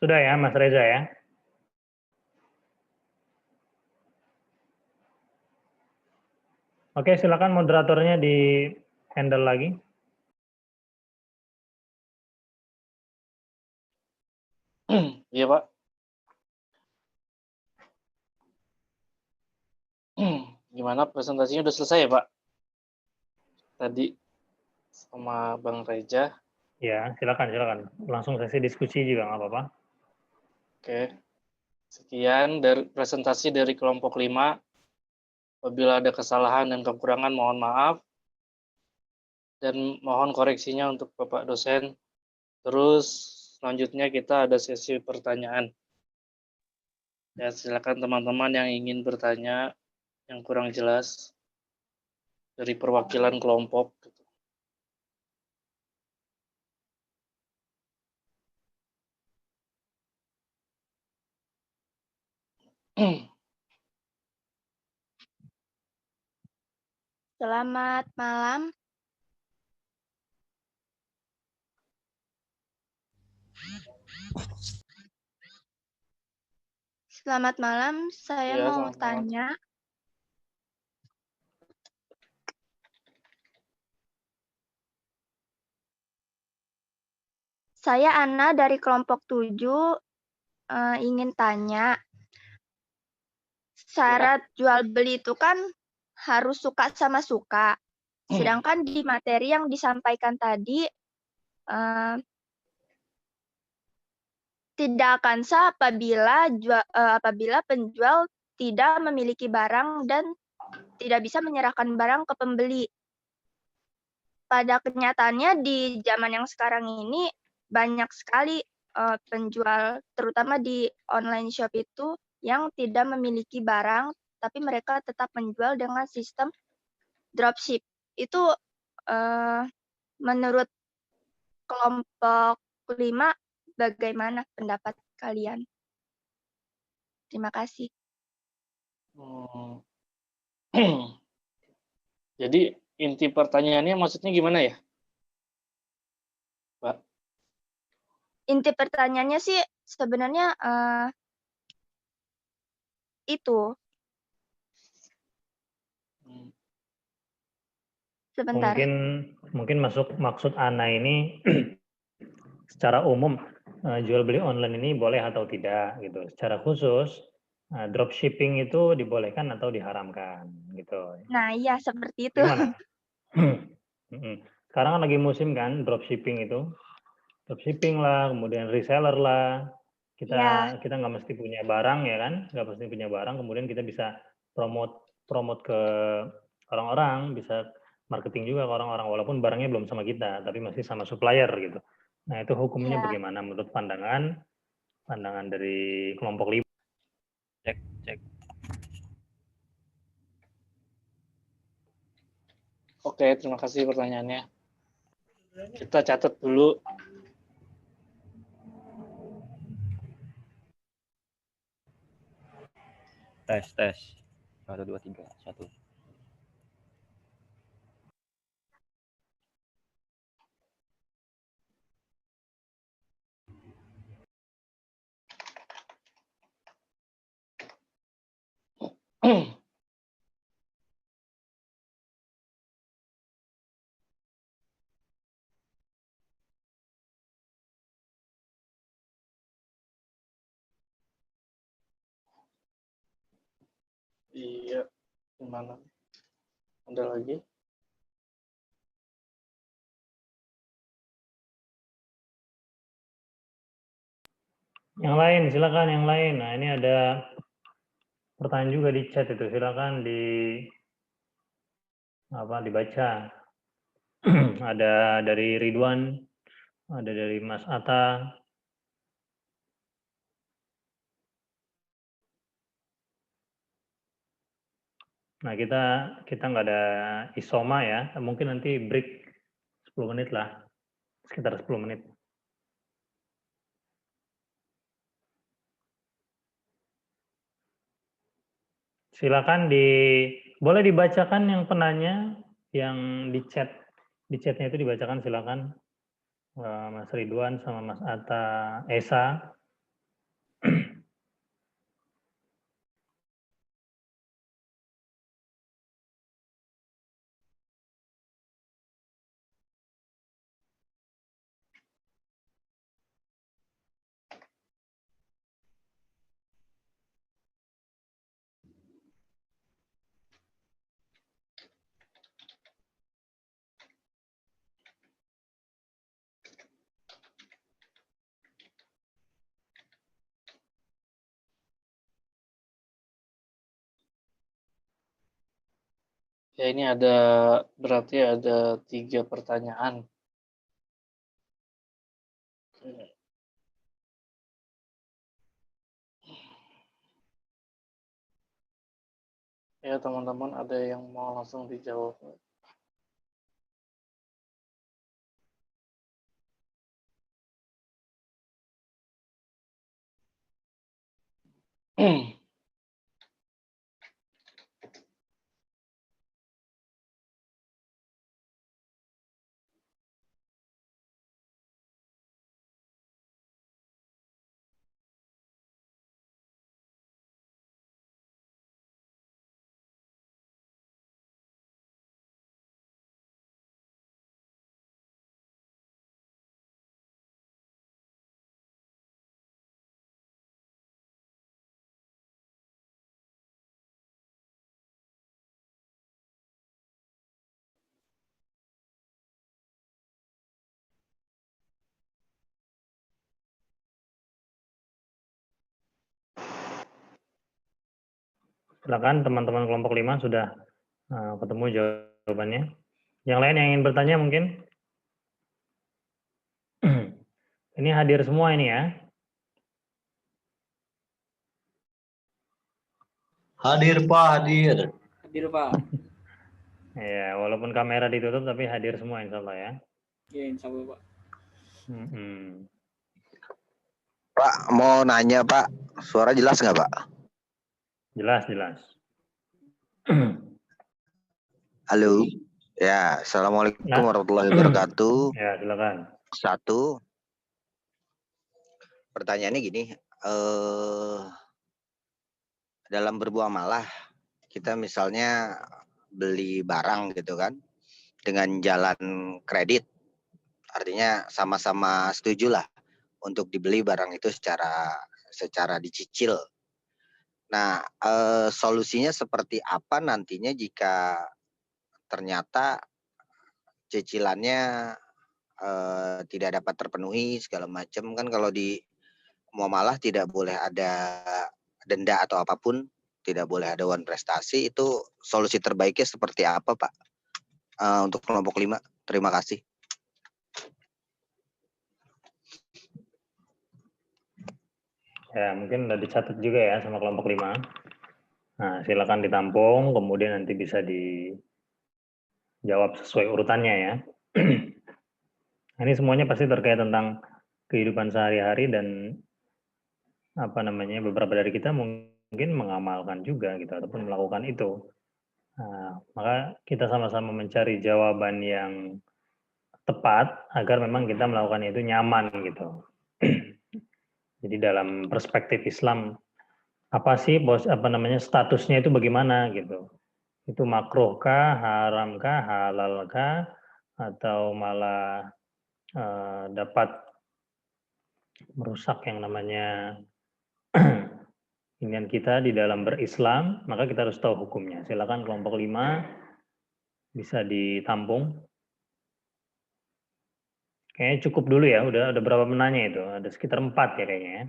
Sudah ya, Mas Reza ya? Oke, silakan moderatornya di handle lagi. Iya, Pak. Gimana presentasinya udah selesai ya, Pak? Tadi sama Bang Reja. Ya, silakan. Langsung sesi diskusi juga nggak apa-apa. Oke. Sekian dari presentasi dari kelompok 5. Apabila ada kesalahan dan kekurangan mohon maaf. Dan mohon koreksinya untuk Bapak dosen. Terus selanjutnya kita ada sesi pertanyaan. Ya, silakan teman-teman yang ingin bertanya yang kurang jelas dari perwakilan kelompok. Selamat malam. Selamat malam, saya Ya, mau selamat malam. tanya. Saya Ana dari kelompok 7 ingin tanya. Syarat jual beli itu kan harus suka sama suka. Sedangkan di materi yang disampaikan tadi tidak akan sah apabila penjual tidak memiliki barang dan tidak bisa menyerahkan barang ke pembeli. Pada kenyataannya di zaman yang sekarang ini banyak sekali penjual, terutama di online shop itu, yang tidak memiliki barang, tapi mereka tetap menjual dengan sistem dropship. Itu menurut kelompok 5, bagaimana pendapat kalian? Terima kasih. Jadi inti pertanyaannya maksudnya gimana ya, Pak? Inti pertanyaannya sih sebenarnya itu. Sebentar. Mungkin maksud Ana ini secara umum jual beli online ini boleh atau tidak gitu. Secara khusus dropshipping itu dibolehkan atau diharamkan gitu. Nah, iya seperti itu. Gimana? Sekarang kan lagi musim kan dropshipping itu. Dropshipping lah, kemudian reseller lah. Kita nggak mesti punya barang ya kan, nggak mesti punya barang. Kemudian kita bisa promote ke orang-orang, bisa marketing juga ke orang-orang walaupun barangnya belum sama kita, tapi masih sama supplier gitu. Nah itu hukumnya bagaimana menurut pandangan dari kelompok 5? Cek. Oke, terima kasih pertanyaannya. Kita catat dulu. Tes. 1, 2, 3. 1. Iya, gimana? Ada lagi? Yang lain, silakan yang lain. Nah ini ada pertanyaan juga di chat itu, silakan dibaca. Ada dari Ridwan, ada dari Mas Atta. Nah kita nggak ada isoma ya, mungkin nanti break 10 menit lah, sekitar 10 menit. Silakan boleh dibacakan yang penanya yang di chatnya itu dibacakan, silakan Mas Ridwan sama Mas Atta Esa. Ya, ini berarti ada 3 pertanyaan. Ya, teman-teman ada yang mau langsung dijawab. Silakan teman-teman kelompok 5 sudah ketemu jawabannya. Yang lain yang ingin bertanya mungkin? Ini hadir semua ini ya. Hadir Pak, hadir. Hadir Pak. Ya, walaupun kamera ditutup tapi hadir semua insya Allah ya. Ya, insya Allah Pak. Pak, mau nanya Pak, suara jelas nggak Pak? Jelas. Halo, ya, Assalamualaikum warahmatullahi wabarakatuh. Ya, silakan. 1, pertanyaannya gini, dalam berbuah malah kita misalnya beli barang gitu kan, dengan jalan kredit. Artinya sama-sama setuju lah untuk dibeli barang itu secara dicicil. Nah, solusinya seperti apa nantinya jika ternyata cicilannya tidak dapat terpenuhi segala macam, kan kalau di muamalah tidak boleh ada denda atau apapun, tidak boleh ada wan prestasi. Itu solusi terbaiknya seperti apa, Pak? Untuk kelompok 5. Terima kasih. Ya, mungkin udah dicatat juga ya sama kelompok 5. Nah, silakan ditampung, kemudian nanti bisa dijawab sesuai urutannya ya. Ini semuanya pasti terkait tentang kehidupan sehari-hari dan beberapa dari kita mungkin mengamalkan juga gitu ataupun melakukan itu. Nah, maka kita sama-sama mencari jawaban yang tepat agar memang kita melakukan itu nyaman gitu. Jadi dalam perspektif Islam apa sih statusnya itu bagaimana gitu? Itu makruh kah, haram kah, halal kah, atau malah dapat merusak yang namanya ingin kita di dalam berislam, maka kita harus tahu hukumnya. Silakan kelompok 5 bisa ditampung. Kayaknya cukup dulu ya, udah berapa menanya itu? Ada sekitar 4 ya kayaknya ya.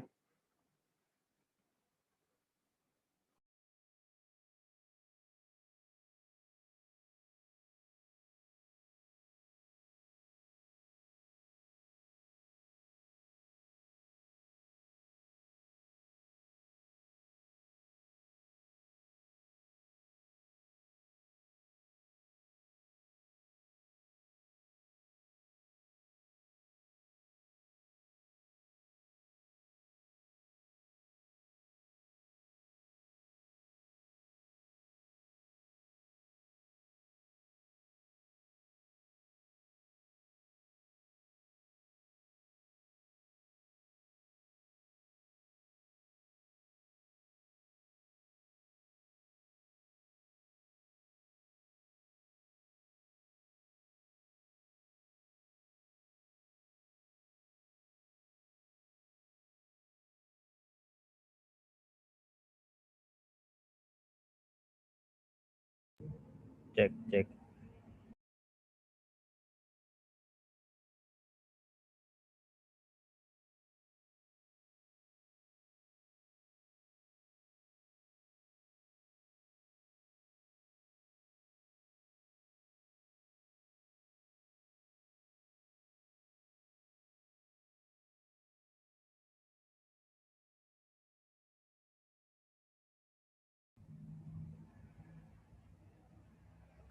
Cek.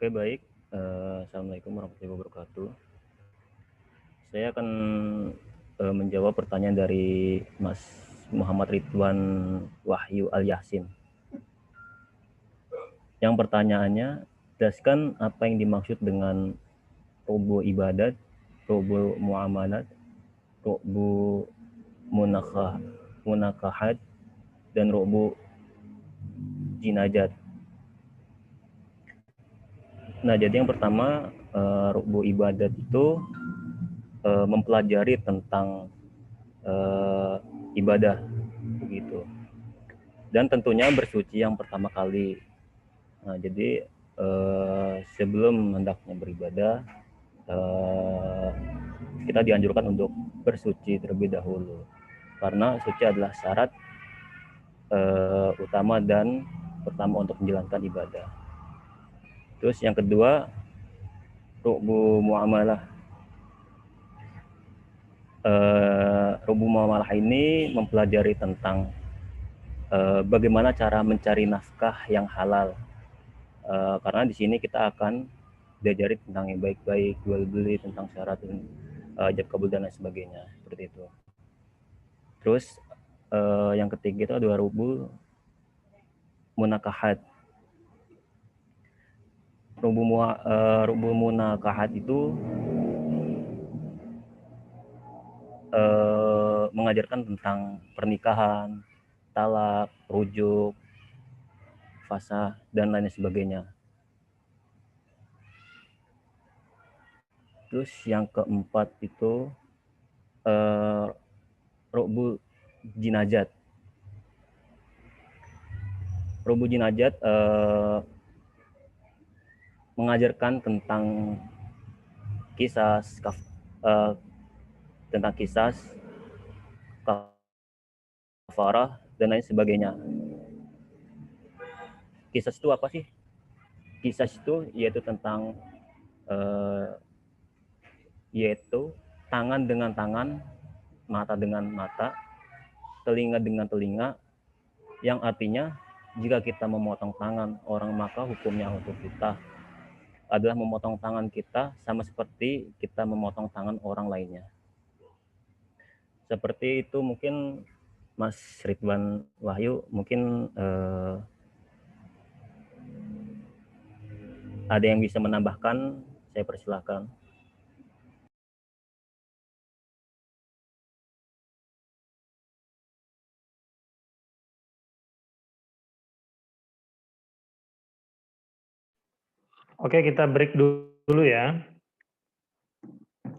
Oke, baik. Assalamualaikum warahmatullahi wabarakatuh. Saya akan menjawab pertanyaan dari Mas Muhammad Ridwan Wahyu Al-Yasin. Yang pertanyaannya, jelaskan apa yang dimaksud dengan rubu ibadat, rubu muamalat, rubu munakahat, dan rubu jinajat. Nah, jadi yang pertama, rubu ibadat itu mempelajari tentang ibadah, begitu. Dan tentunya bersuci yang pertama kali. Nah, jadi sebelum hendaknya beribadah, kita dianjurkan untuk bersuci terlebih dahulu, karena suci adalah syarat utama dan pertama untuk menjalankan ibadah. Terus yang kedua, rubu muamalah. Rubu muamalah ini mempelajari tentang bagaimana cara mencari nafkah yang halal. Karena di sini kita akan diajari tentang yang baik-baik, jual beli, tentang syarat dan ijab kabul dan lain sebagainya, seperti itu. Terus yang ketiga itu ada rubu munakahat. Rubu munakahat itu mengajarkan tentang pernikahan, talak, rujuk, fasah, dan lain sebagainya. Terus yang keempat itu Ru'bu Jinajat. Ru'bu Jinajat mengajarkan tentang kisah kafarah dan lain sebagainya. Kisah itu apa sih? Kisah itu yaitu tentang yaitu tangan dengan tangan, mata dengan mata, telinga dengan telinga, yang artinya jika kita memotong tangan orang maka hukumnya untuk kita adalah memotong tangan kita sama seperti kita memotong tangan orang lainnya. Seperti itu mungkin Mas Ridwan Wahyu mungkin ada yang bisa menambahkan, saya persilahkan. Oke, kita break dulu ya.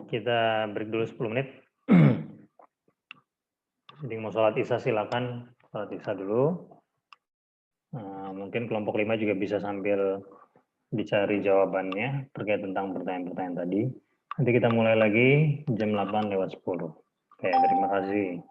Kita break dulu 10 menit. Jadi mau sholat isya silakan sholat isya dulu. Mungkin kelompok 5 juga bisa sambil dicari jawabannya terkait tentang pertanyaan-pertanyaan tadi. Nanti kita mulai lagi jam 8:10. Oke, terima kasih.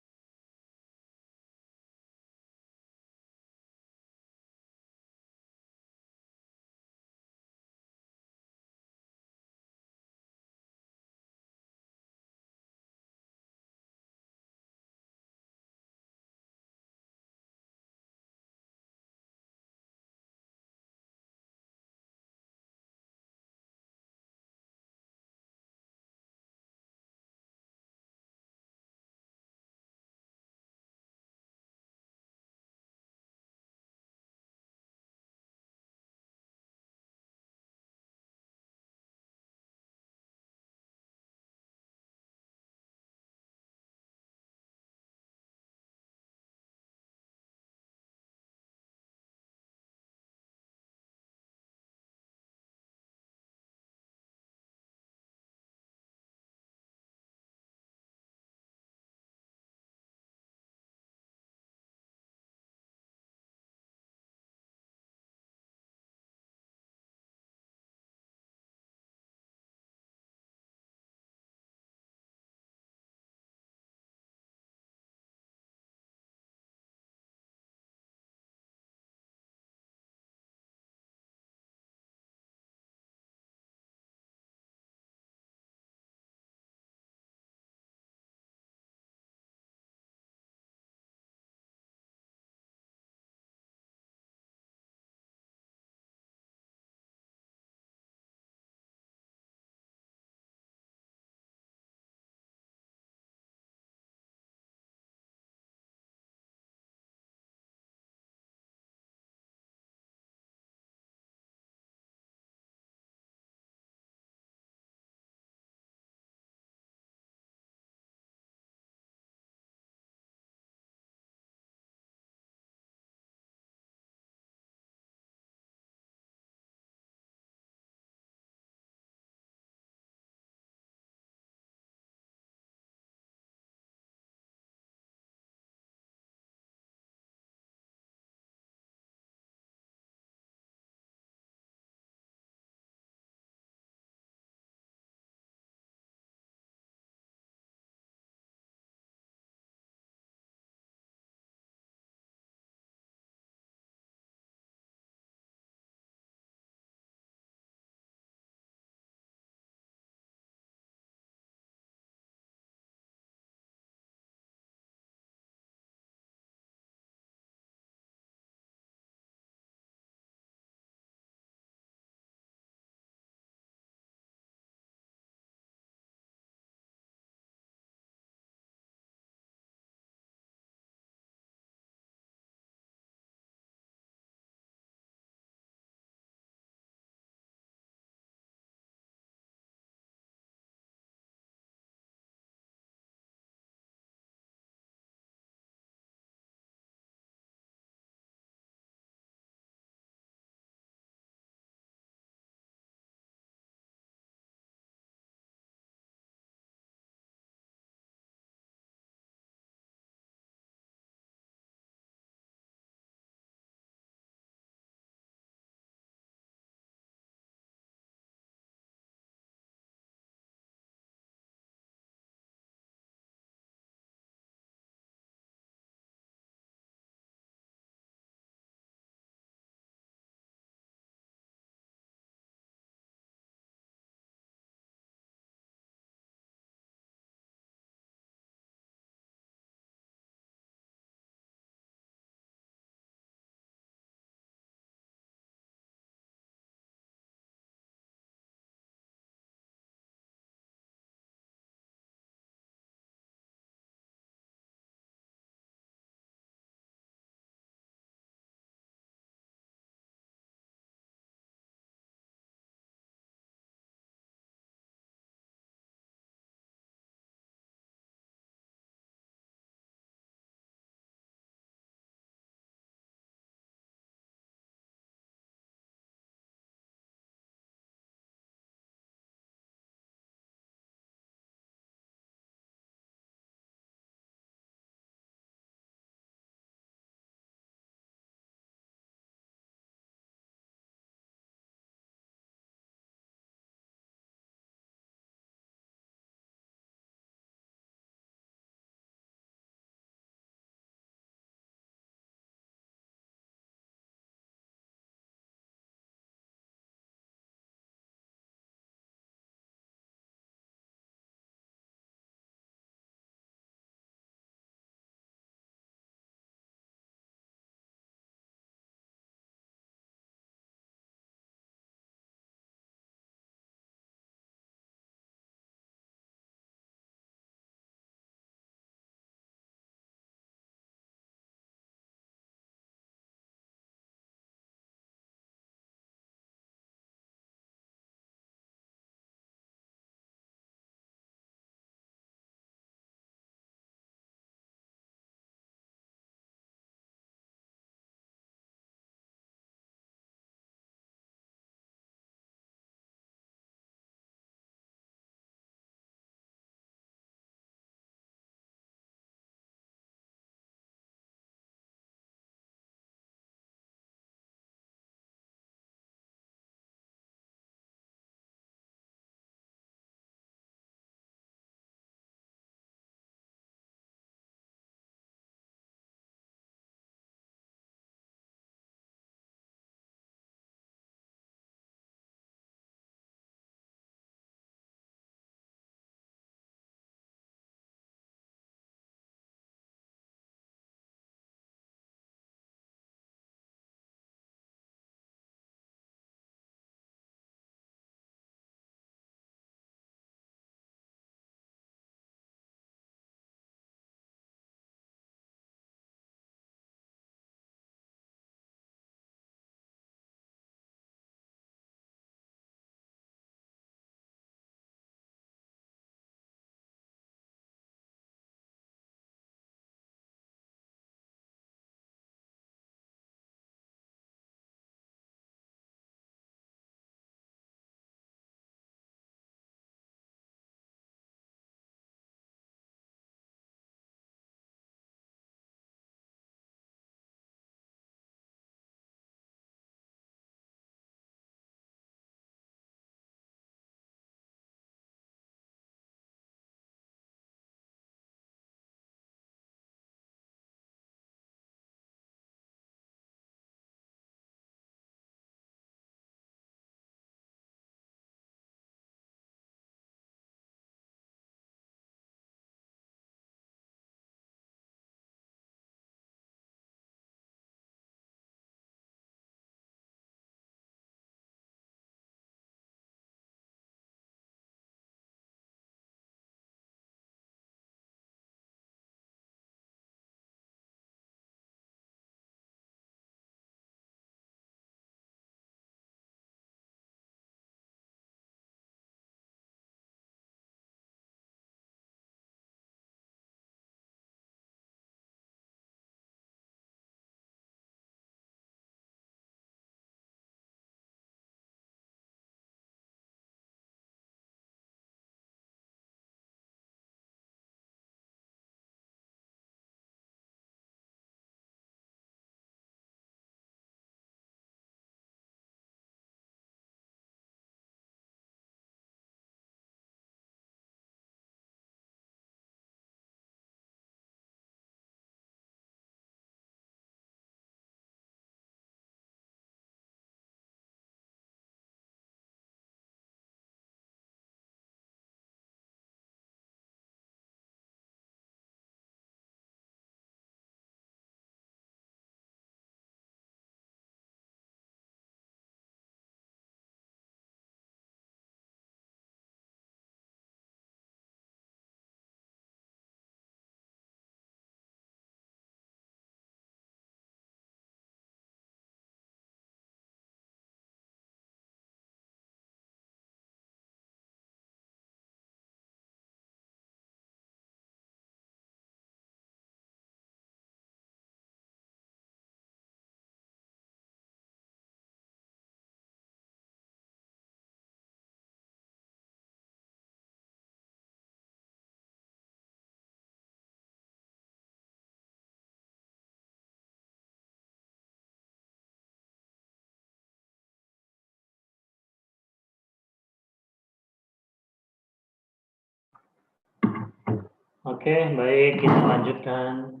Oke, baik, kita lanjutkan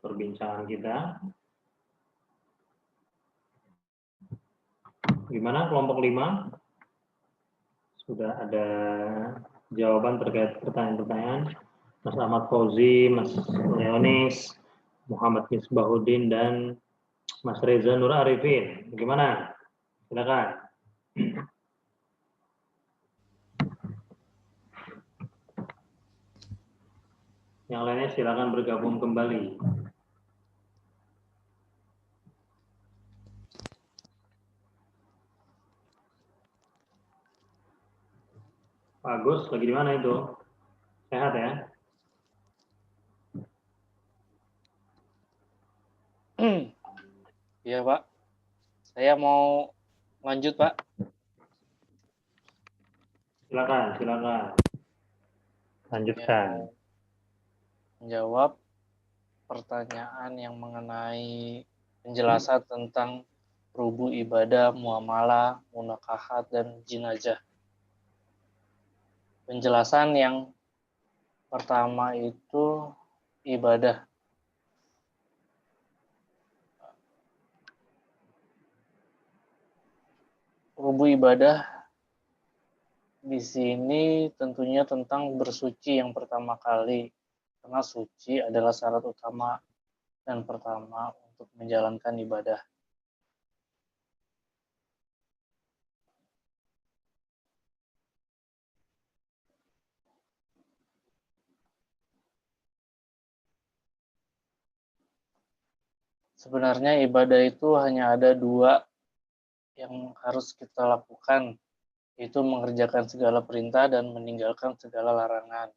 perbincangan kita. Gimana kelompok 5? Sudah ada jawaban terkait pertanyaan-pertanyaan Mas Ahmad Fauzi, Mas Leonis, Muhammad Misbahuddin, dan Mas Reza Nur Arifin. Gimana? Silakan. Yang lainnya silakan bergabung kembali. Pak Agus, lagi di mana itu? Sehat ya? Iya, Pak. Saya mau lanjut, Pak. Silakan. Lanjutkan. Ya, menjawab pertanyaan yang mengenai penjelasan tentang rubu ibadah, muamalah, munakahat, dan jinazah. Penjelasan yang pertama itu ibadah. Rubu ibadah di sini tentunya tentang bersuci yang pertama kali, karena suci adalah syarat utama dan pertama untuk menjalankan ibadah. Sebenarnya ibadah itu hanya ada dua yang harus kita lakukan, yaitu mengerjakan segala perintah dan meninggalkan segala larangan.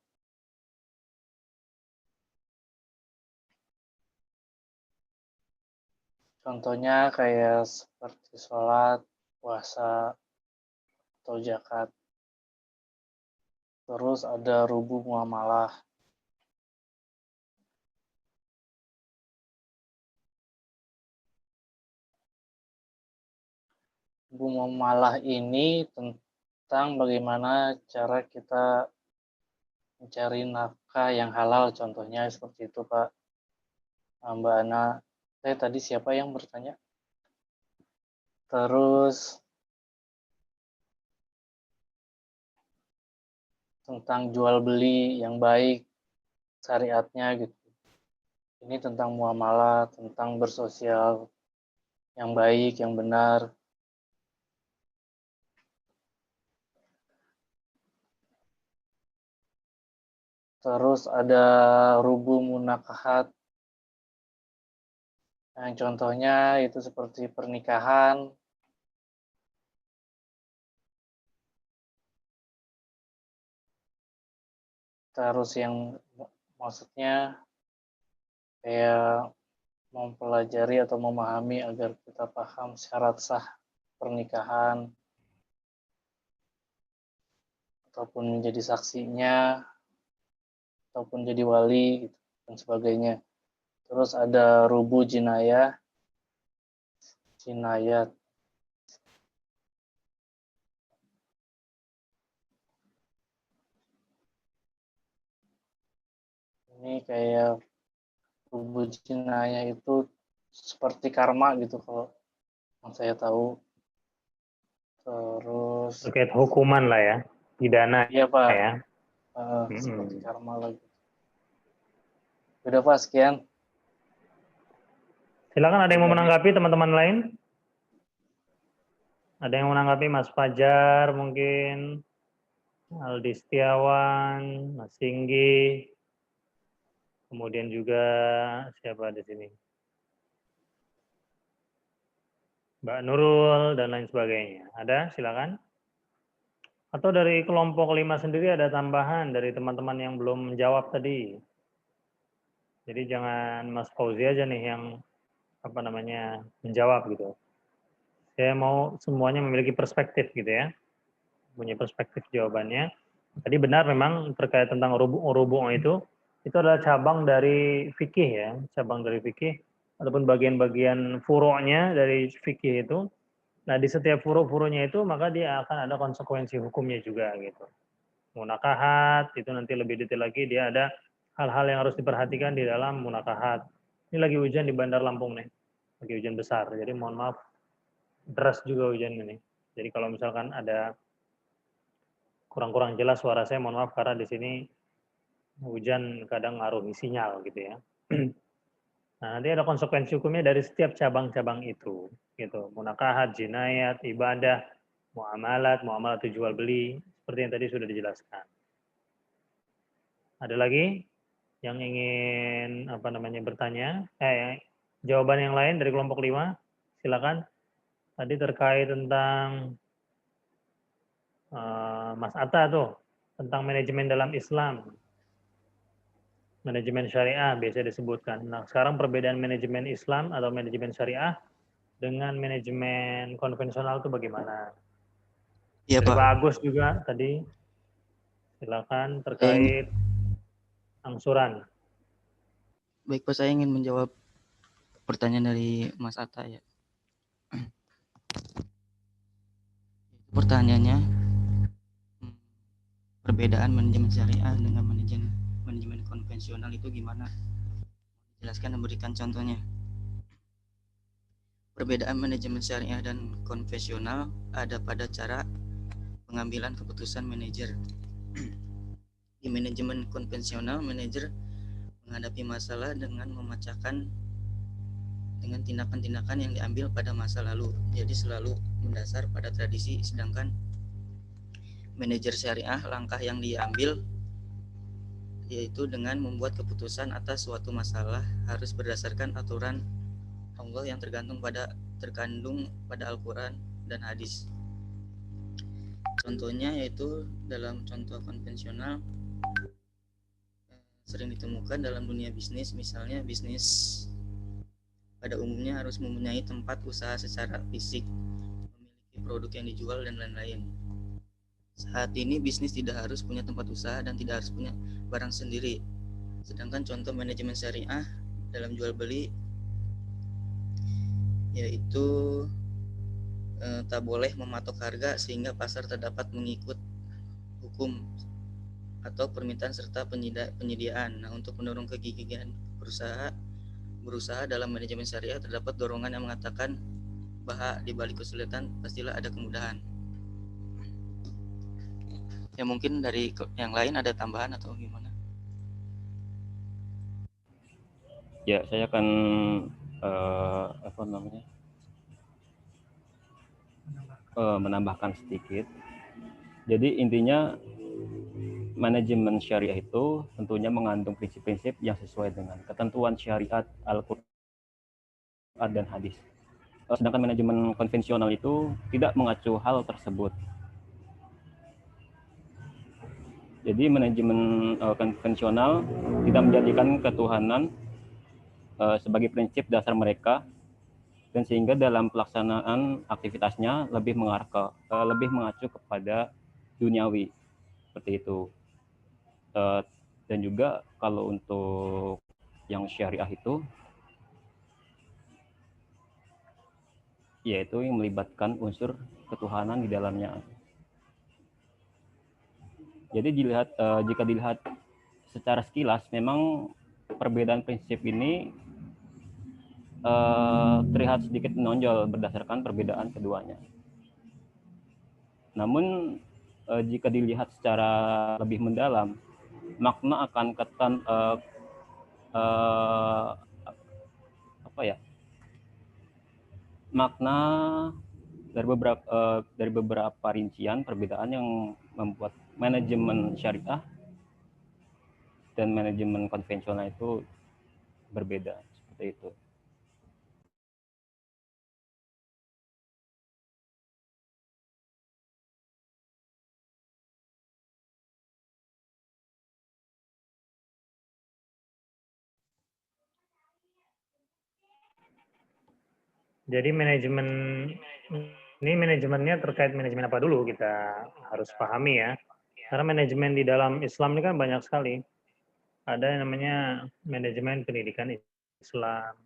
Contohnya kayak seperti sholat, puasa, atau zakat. Terus ada rubu muamalah. Rubu muamalah ini tentang bagaimana cara kita mencari nafkah yang halal, contohnya seperti itu, Pak. Mbak Ana, tadi siapa yang bertanya? Terus tentang jual beli yang baik, syariatnya gitu. Ini tentang muamalah, tentang bersosial yang baik, yang benar. Terus ada rubu munakahat. Yang contohnya itu seperti pernikahan. Terus yang maksudnya kayak mempelajari atau memahami agar kita paham syarat sah pernikahan, ataupun menjadi saksinya, ataupun jadi wali, gitu, dan sebagainya. Terus ada rubu jinayat. Ini kayak rubu jinayat itu seperti karma gitu kalau yang saya tahu. Terus Terkait hukuman lah ya, pidana. Iya, Pak. Ya. Seperti karma lagi. Udah, Pak, sekian. Silakan, ada yang mau menanggapi teman-teman lain? Ada yang mau menanggapi? Mas Fajar mungkin, Aldi Setiawan, Mas Singgi, kemudian juga siapa di sini? Mbak Nurul dan lain sebagainya. Ada? Silakan. Atau dari kelompok 5 sendiri ada tambahan dari teman-teman yang belum menjawab tadi. Jadi jangan Mas Fauzi aja nih yang menjawab gitu. Saya mau semuanya memiliki perspektif gitu ya. Punya perspektif jawabannya. Tadi benar memang terkait tentang rubu' itu adalah cabang dari fikih ya, cabang dari fikih ataupun bagian-bagian furu'nya dari fikih itu. Nah, di setiap furu'-furu'nya itu maka dia akan ada konsekuensi hukumnya juga gitu. Munakahat itu nanti lebih detail lagi, dia ada hal-hal yang harus diperhatikan di dalam munakahat. Ini lagi hujan di Bandar Lampung nih, lagi hujan besar. Jadi mohon maaf, deras juga hujan ini. Jadi kalau misalkan ada kurang-kurang jelas suara saya, mohon maaf karena di sini hujan kadang ngaruhi sinyal gitu ya. Nah, nanti ada konsekuensi hukumnya dari setiap cabang-cabang itu, gitu. Munakahat, jinayat, ibadah, muamalat, muamalat jual beli, seperti yang tadi sudah dijelaskan. Ada lagi yang ingin bertanya? Jawaban yang lain dari kelompok 5, silakan. Tadi terkait tentang Mas Atta tuh, tentang manajemen dalam Islam. Manajemen syariah biasa disebutkan. Nah, sekarang perbedaan manajemen Islam atau manajemen syariah dengan manajemen konvensional itu bagaimana? Iya, Dari Pak. Pak Agus juga tadi, silakan terkait angsuran. Baik, Pak, saya ingin menjawab pertanyaan dari Mas Atta ya. Pertanyaannya, perbedaan manajemen syariah dengan manajemen konvensional itu gimana? Jelaskan dan berikan contohnya. Perbedaan manajemen syariah dan konvensional ada pada cara pengambilan keputusan manajer. Di manajemen konvensional, manajer menghadapi masalah dengan memecahkan dengan tindakan-tindakan yang diambil pada masa lalu. Jadi selalu mendasar pada tradisi, sedangkan manajer syariah langkah yang diambil yaitu dengan membuat keputusan atas suatu masalah harus berdasarkan aturan Allah yang terkandung pada Al-Quran dan hadis. Contohnya yaitu dalam contoh konvensional sering ditemukan dalam dunia bisnis, misalnya bisnis pada umumnya harus mempunyai tempat usaha secara fisik, memiliki produk yang dijual dan lain-lain. Saat ini bisnis tidak harus punya tempat usaha dan tidak harus punya barang sendiri. Sedangkan contoh manajemen syariah dalam jual beli yaitu tak boleh mematok harga sehingga pasar terdapat mengikut hukum atau permintaan serta penyediaan. Nah, untuk mendorong kegigihan berusaha dalam manajemen syariah terdapat dorongan yang mengatakan bahwa di balik kesulitan pastilah ada kemudahan. Ya, mungkin dari yang lain ada tambahan atau gimana? Ya, saya akan menambahkan sedikit. Jadi intinya manajemen syariah itu tentunya mengandung prinsip-prinsip yang sesuai dengan ketentuan syariat Al-Quran dan hadis. Sedangkan manajemen konvensional itu tidak mengacu hal tersebut. Jadi manajemen konvensional tidak menjadikan ketuhanan sebagai prinsip dasar mereka, dan sehingga dalam pelaksanaan aktivitasnya lebih mengacu kepada duniawi seperti itu. Dan juga kalau untuk yang syariah itu yaitu yang melibatkan unsur ketuhanan di dalamnya. Jadi jika dilihat secara sekilas, memang perbedaan prinsip ini terlihat sedikit menonjol berdasarkan perbedaan keduanya. Namun jika dilihat secara lebih mendalam, makna akan makna dari beberapa rincian perbedaan yang membuat manajemen syariah dan manajemen konvensional itu berbeda, seperti itu. Jadi manajemennya terkait manajemen apa dulu kita harus pahami ya. Karena manajemen di dalam Islam ini kan banyak sekali. Ada yang namanya manajemen pendidikan Islam,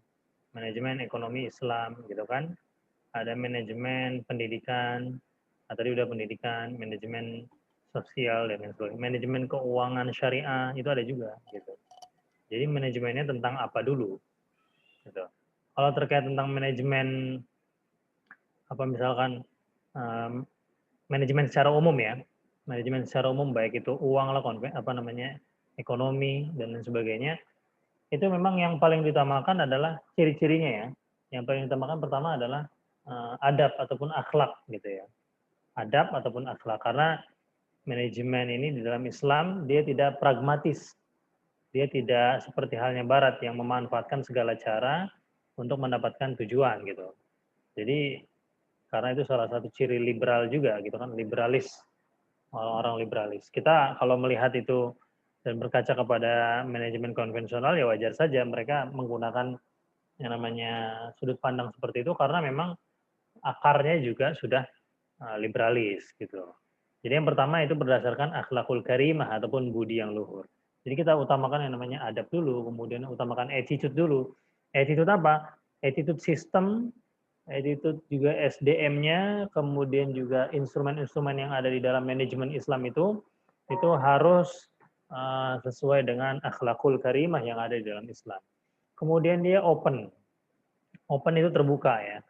manajemen ekonomi Islam gitu kan. Ada manajemen pendidikan, tadi udah pendidikan, manajemen sosial dan lain sebagainya. Manajemen keuangan syariah itu ada juga gitu. Jadi manajemennya tentang apa dulu gitu. Kalau terkait tentang manajemen apa misalkan manajemen secara umum ya, manajemen secara umum baik itu uang lah, apa namanya, ekonomi dan lain sebagainya, itu memang yang paling diutamakan adalah ciri-cirinya ya. Yang paling diutamakan pertama adalah adab ataupun akhlak gitu ya. Adab ataupun akhlak, karena manajemen ini di dalam Islam dia tidak pragmatis. Dia tidak seperti halnya Barat yang memanfaatkan segala cara untuk mendapatkan tujuan gitu. Jadi karena itu salah satu ciri liberal juga gitu kan, liberalis, orang-orang liberalis. Kita kalau melihat itu dan berkaca kepada manajemen konvensional ya wajar saja mereka menggunakan yang namanya sudut pandang seperti itu karena memang akarnya juga sudah liberalis gitu. Jadi yang pertama itu berdasarkan akhlakul karimah ataupun budi yang luhur. Jadi kita utamakan yang namanya adab dulu, kemudian utamakan attitude dulu. Attitude apa? Attitude sistem, attitude juga SDM-nya, kemudian juga instrumen-instrumen yang ada di dalam manajemen Islam itu harus sesuai dengan akhlakul karimah yang ada di dalam Islam. Kemudian dia open. Open itu terbuka ya.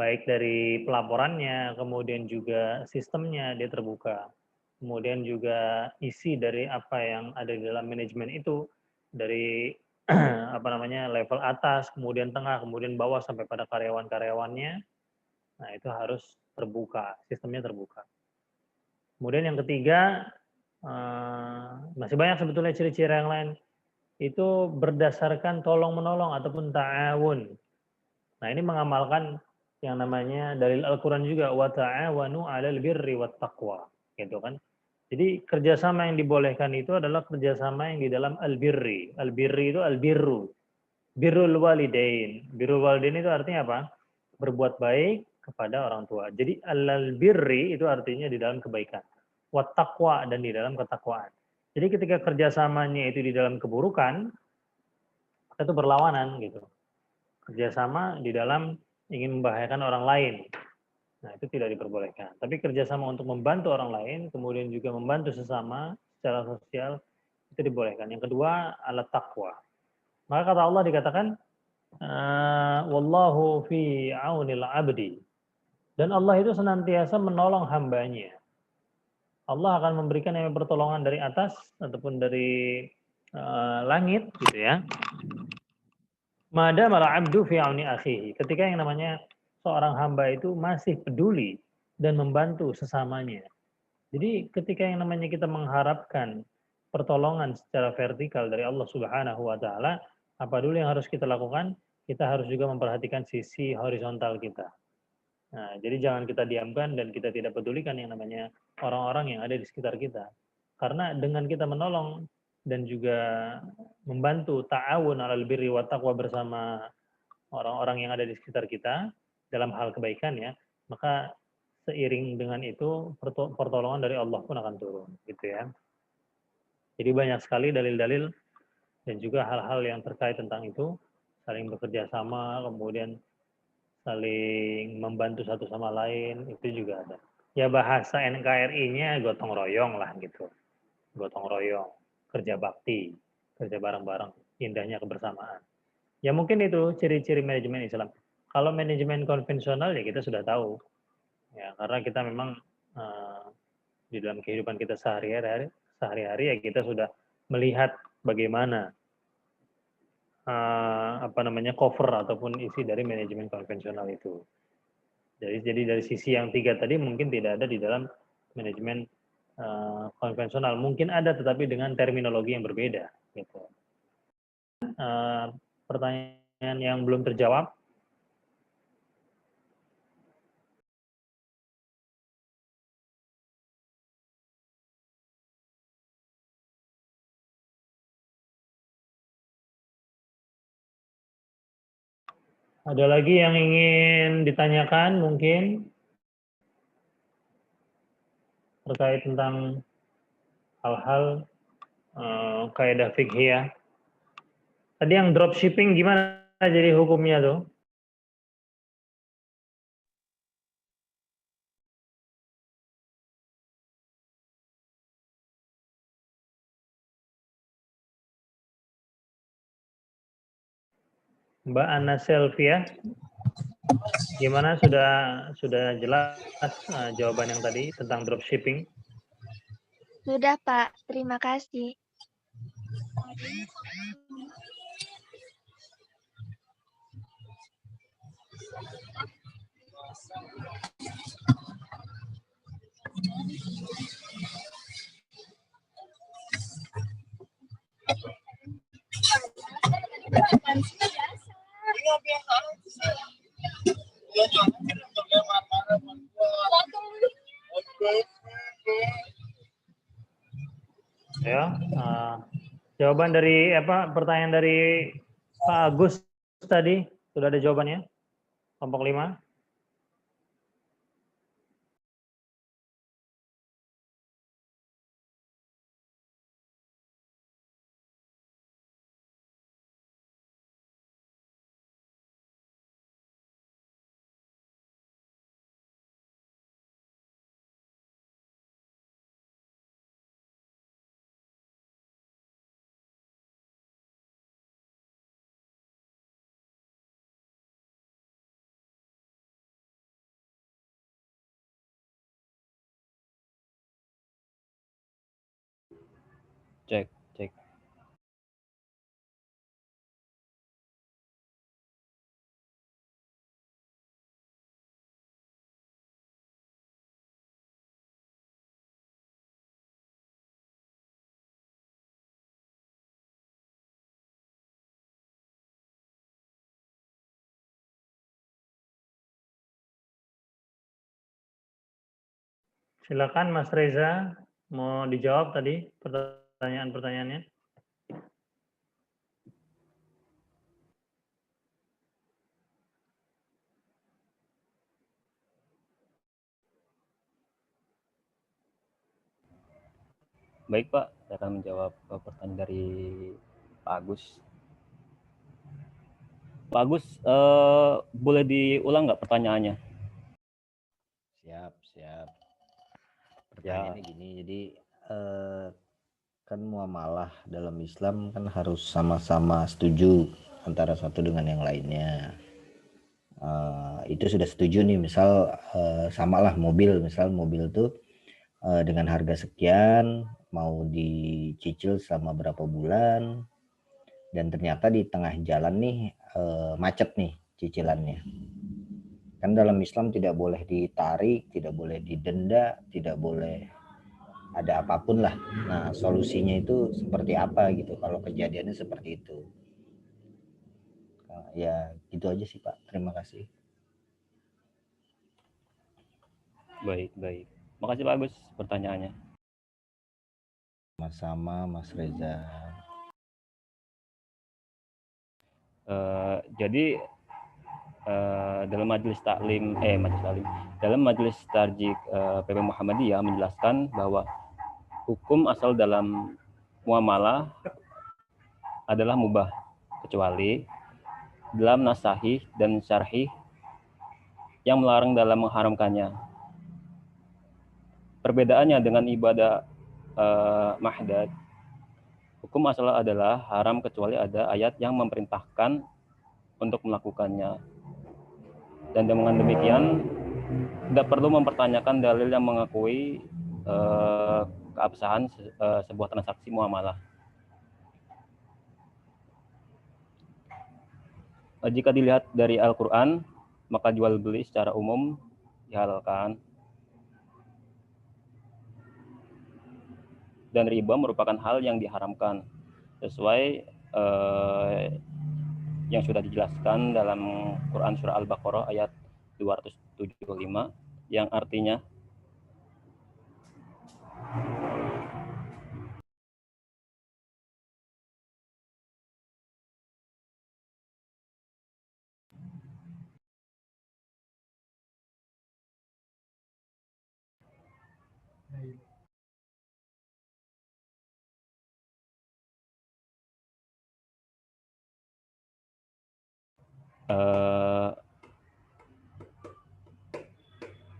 Baik dari pelaporannya, kemudian juga sistemnya dia terbuka. Kemudian juga isi dari apa yang ada di dalam manajemen itu dari apa namanya level atas, kemudian tengah, kemudian bawah sampai pada karyawan-karyawannya. Nah, itu harus terbuka, sistemnya terbuka. Kemudian yang ketiga, masih banyak sebetulnya ciri-ciri yang lain. Itu berdasarkan tolong-menolong ataupun ta'awun. Nah, ini mengamalkan yang namanya dalil Al-Quran juga, wa ta'awanu 'alal birri wat taqwa, gitu kan. Jadi kerjasama yang dibolehkan itu adalah kerjasama yang di dalam al-birri. Al-birri itu al-birru. Birrul walidain. Birrul walidain itu artinya apa? Berbuat baik kepada orang tua. Jadi al-birri itu artinya di dalam kebaikan. Wat taqwa, dan di dalam ketakwaan. Jadi ketika kerjasamanya itu di dalam keburukan, itu berlawanan gitu. Kerjasama di dalam ingin membahayakan orang lain. Nah, itu tidak diperbolehkan. Tapi kerjasama untuk membantu orang lain, kemudian juga membantu sesama secara sosial, itu dibolehkan. Yang kedua, alat taqwa. Maka kata Allah dikatakan, wallahu fi aunil abdi. Dan Allah itu senantiasa menolong hambanya. Allah akan memberikan yang pertolongan dari atas ataupun dari langit, gitu ya. Madam al-abdu fi auni akhihi. Ketika yang namanya seorang hamba itu masih peduli dan membantu sesamanya. Jadi ketika yang namanya kita mengharapkan pertolongan secara vertikal dari Allah Subhanahu wa taala, apa dulu yang harus kita lakukan? Kita harus juga memperhatikan sisi horizontal kita. Nah, jadi jangan kita diamkan dan kita tidak pedulikan yang namanya orang-orang yang ada di sekitar kita. Karena dengan kita menolong dan juga membantu ta'awun 'alal birri wat taqwa bersama orang-orang yang ada di sekitar kita dalam hal kebaikan ya, maka seiring dengan itu pertolongan dari Allah pun akan turun gitu ya. Jadi banyak sekali dalil-dalil dan juga hal-hal yang terkait tentang itu, saling bekerja sama, kemudian saling membantu satu sama lain, itu juga ada. Ya bahasa NKRI-nya gotong royong lah gitu. Gotong royong, kerja bakti, kerja bareng-bareng, indahnya kebersamaan. Ya mungkin itu ciri-ciri manajemen Islam. Kalau manajemen konvensional ya kita sudah tahu. Ya, karena kita memang di dalam kehidupan kita sehari-hari ya kita sudah melihat bagaimana apa namanya cover ataupun isi dari manajemen konvensional itu. Jadi dari sisi yang tiga tadi mungkin tidak ada di dalam manajemen konvensional. Mungkin ada tetapi dengan terminologi yang berbeda. Gitu. Pertanyaan yang belum terjawab. Ada lagi yang ingin ditanyakan mungkin terkait tentang hal-hal kaidah fikih. Tadi yang dropshipping gimana jadi hukumnya tuh? Mbak Anna Selvia, gimana sudah jelas jawaban yang tadi tentang dropshipping? Sudah, Pak. Terima kasih. Ya, jawaban dari pertanyaan dari Pak Agus tadi sudah ada jawabannya? Kelompok 5. Cek. Silakan Mas Reza, mau dijawab tadi pertanyaan-pertanyaannya. Baik Pak, saya akan menjawab pertanyaan dari Pak Agus. Pak Agus, boleh diulang nggak pertanyaannya? Siap. Pertanyaannya gini, jadi kan muamalah dalam Islam kan harus sama-sama setuju antara satu dengan yang lainnya. Itu sudah setuju nih, misal samalah mobil, misal mobil tuh dengan harga sekian mau dicicil selama berapa bulan, dan ternyata di tengah jalan nih macet nih cicilannya. Kan dalam Islam tidak boleh ditarik, tidak boleh didenda, tidak boleh ada apapun lah. Nah, solusinya itu seperti apa gitu kalau kejadiannya seperti itu? Ya, gitu aja sih Pak. Terima kasih. Baik. Makasih Pak Agus pertanyaannya. Sama-sama Mas Reza. Jadi dalam majelis tarjih PP Muhammadiyah menjelaskan bahwa hukum asal dalam muamalah adalah mubah, kecuali dalam nas sahih dan syarhi yang melarang dalam mengharamkannya. Perbedaannya dengan ibadah mahdad, hukum asal adalah haram kecuali ada ayat yang memerintahkan untuk melakukannya. Dan dengan demikian tidak perlu mempertanyakan dalil yang mengakui keabsahan sebuah transaksi muamalah. Jika dilihat dari Al-Quran, maka jual beli secara umum dihalalkan. Dan riba merupakan hal yang diharamkan sesuai yang sudah dijelaskan dalam Quran surah Al-Baqarah ayat 275 yang artinya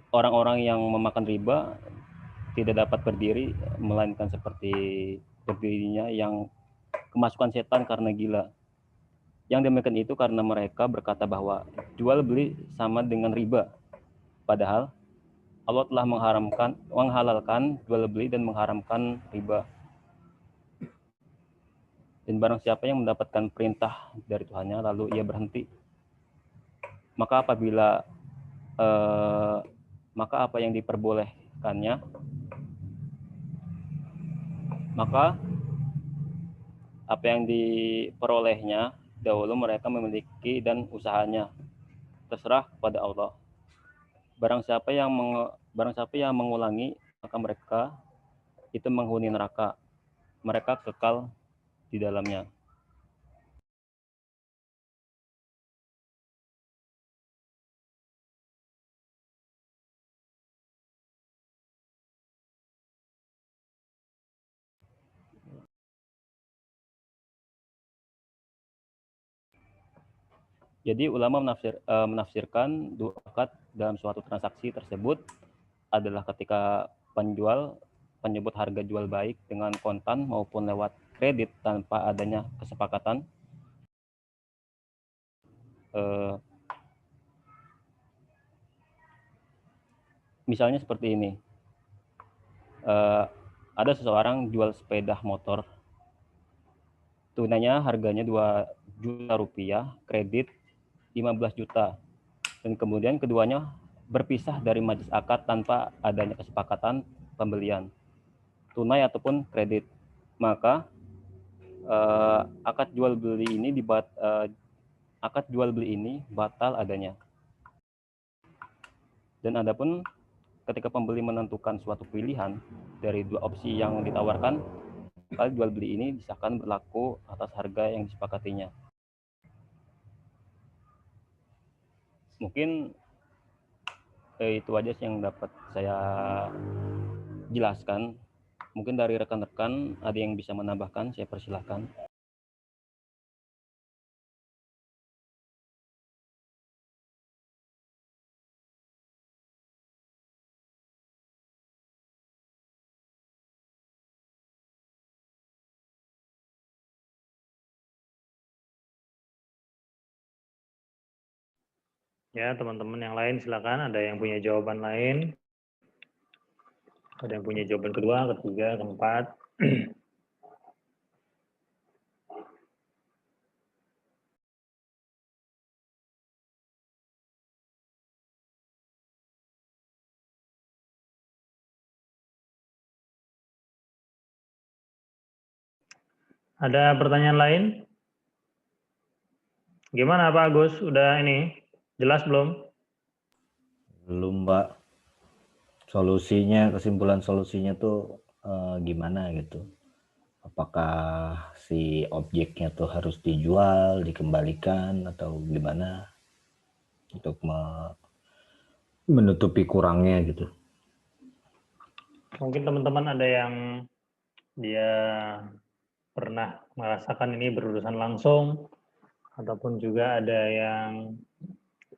orang-orang yang memakan riba tidak dapat berdiri, melainkan seperti berdirinya yang kemasukan setan karena gila. Yang demikian itu karena mereka berkata bahwa jual beli sama dengan riba. Padahal Allah telah menghalalkan jual beli dan mengharamkan riba. Dan barang siapa yang mendapatkan perintah dari Tuhannya lalu ia berhenti, maka apa yang diperbolehkannya, maka apa yang diperolehnya dahulu mereka memiliki dan usahanya terserah kepada Allah. Barang siapa yang mengulangi, maka mereka itu menghuni neraka. Mereka kekal di dalamnya. Jadi ulama menafsirkan dua akad dalam suatu transaksi tersebut adalah ketika penjual menyebut harga jual baik dengan kontan maupun lewat kredit tanpa adanya kesepakatan. Misalnya seperti ini, ada seseorang jual sepeda motor, tunainya harganya 2 juta rupiah, kredit 15 juta, dan kemudian keduanya berpisah dari majelis akad tanpa adanya kesepakatan pembelian, tunai ataupun kredit. Maka akad jual beli ini batal adanya. Dan adapun ketika pembeli menentukan suatu pilihan dari dua opsi yang ditawarkan, maka jual beli ini disahkan berlaku atas harga yang disepakatinya. Mungkin itu aja yang dapat saya jelaskan. Mungkin dari rekan-rekan ada yang bisa menambahkan, saya persilahkan. Ya, teman-teman yang lain silakan. Ada yang punya jawaban lain? Ada yang punya jawaban kedua, ketiga, keempat? Ada pertanyaan lain? Gimana Pak Agus? Udah ini jelas belum? Belum, Pak. Kesimpulan solusinya tuh gimana gitu? Apakah si objeknya tuh harus dijual, dikembalikan, atau gimana untuk menutupi kurangnya gitu? Mungkin teman-teman ada yang dia pernah merasakan ini berurusan langsung, ataupun juga ada yang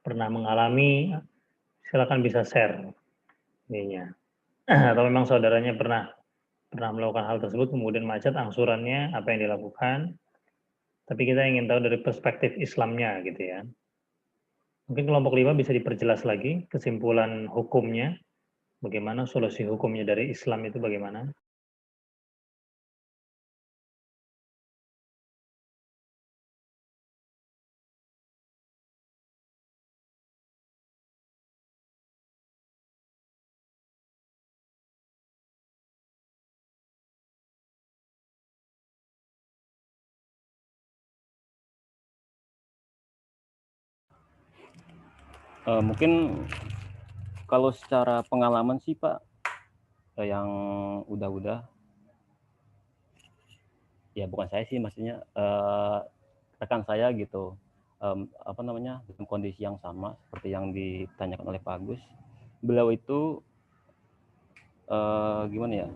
pernah mengalami, silakan bisa share ininya. Atau memang saudaranya pernah melakukan hal tersebut, kemudian macet angsurannya, apa yang dilakukan. Tapi kita ingin tahu dari perspektif Islamnya gitu ya. Mungkin kelompok 5 bisa diperjelas lagi kesimpulan hukumnya, bagaimana solusi hukumnya dari Islam itu bagaimana? Mungkin kalau secara pengalaman sih Pak, yang udah ya bukan saya sih, maksudnya rekan saya gitu, dalam kondisi yang sama seperti yang ditanyakan oleh Pak Agus. Beliau itu gimana ya,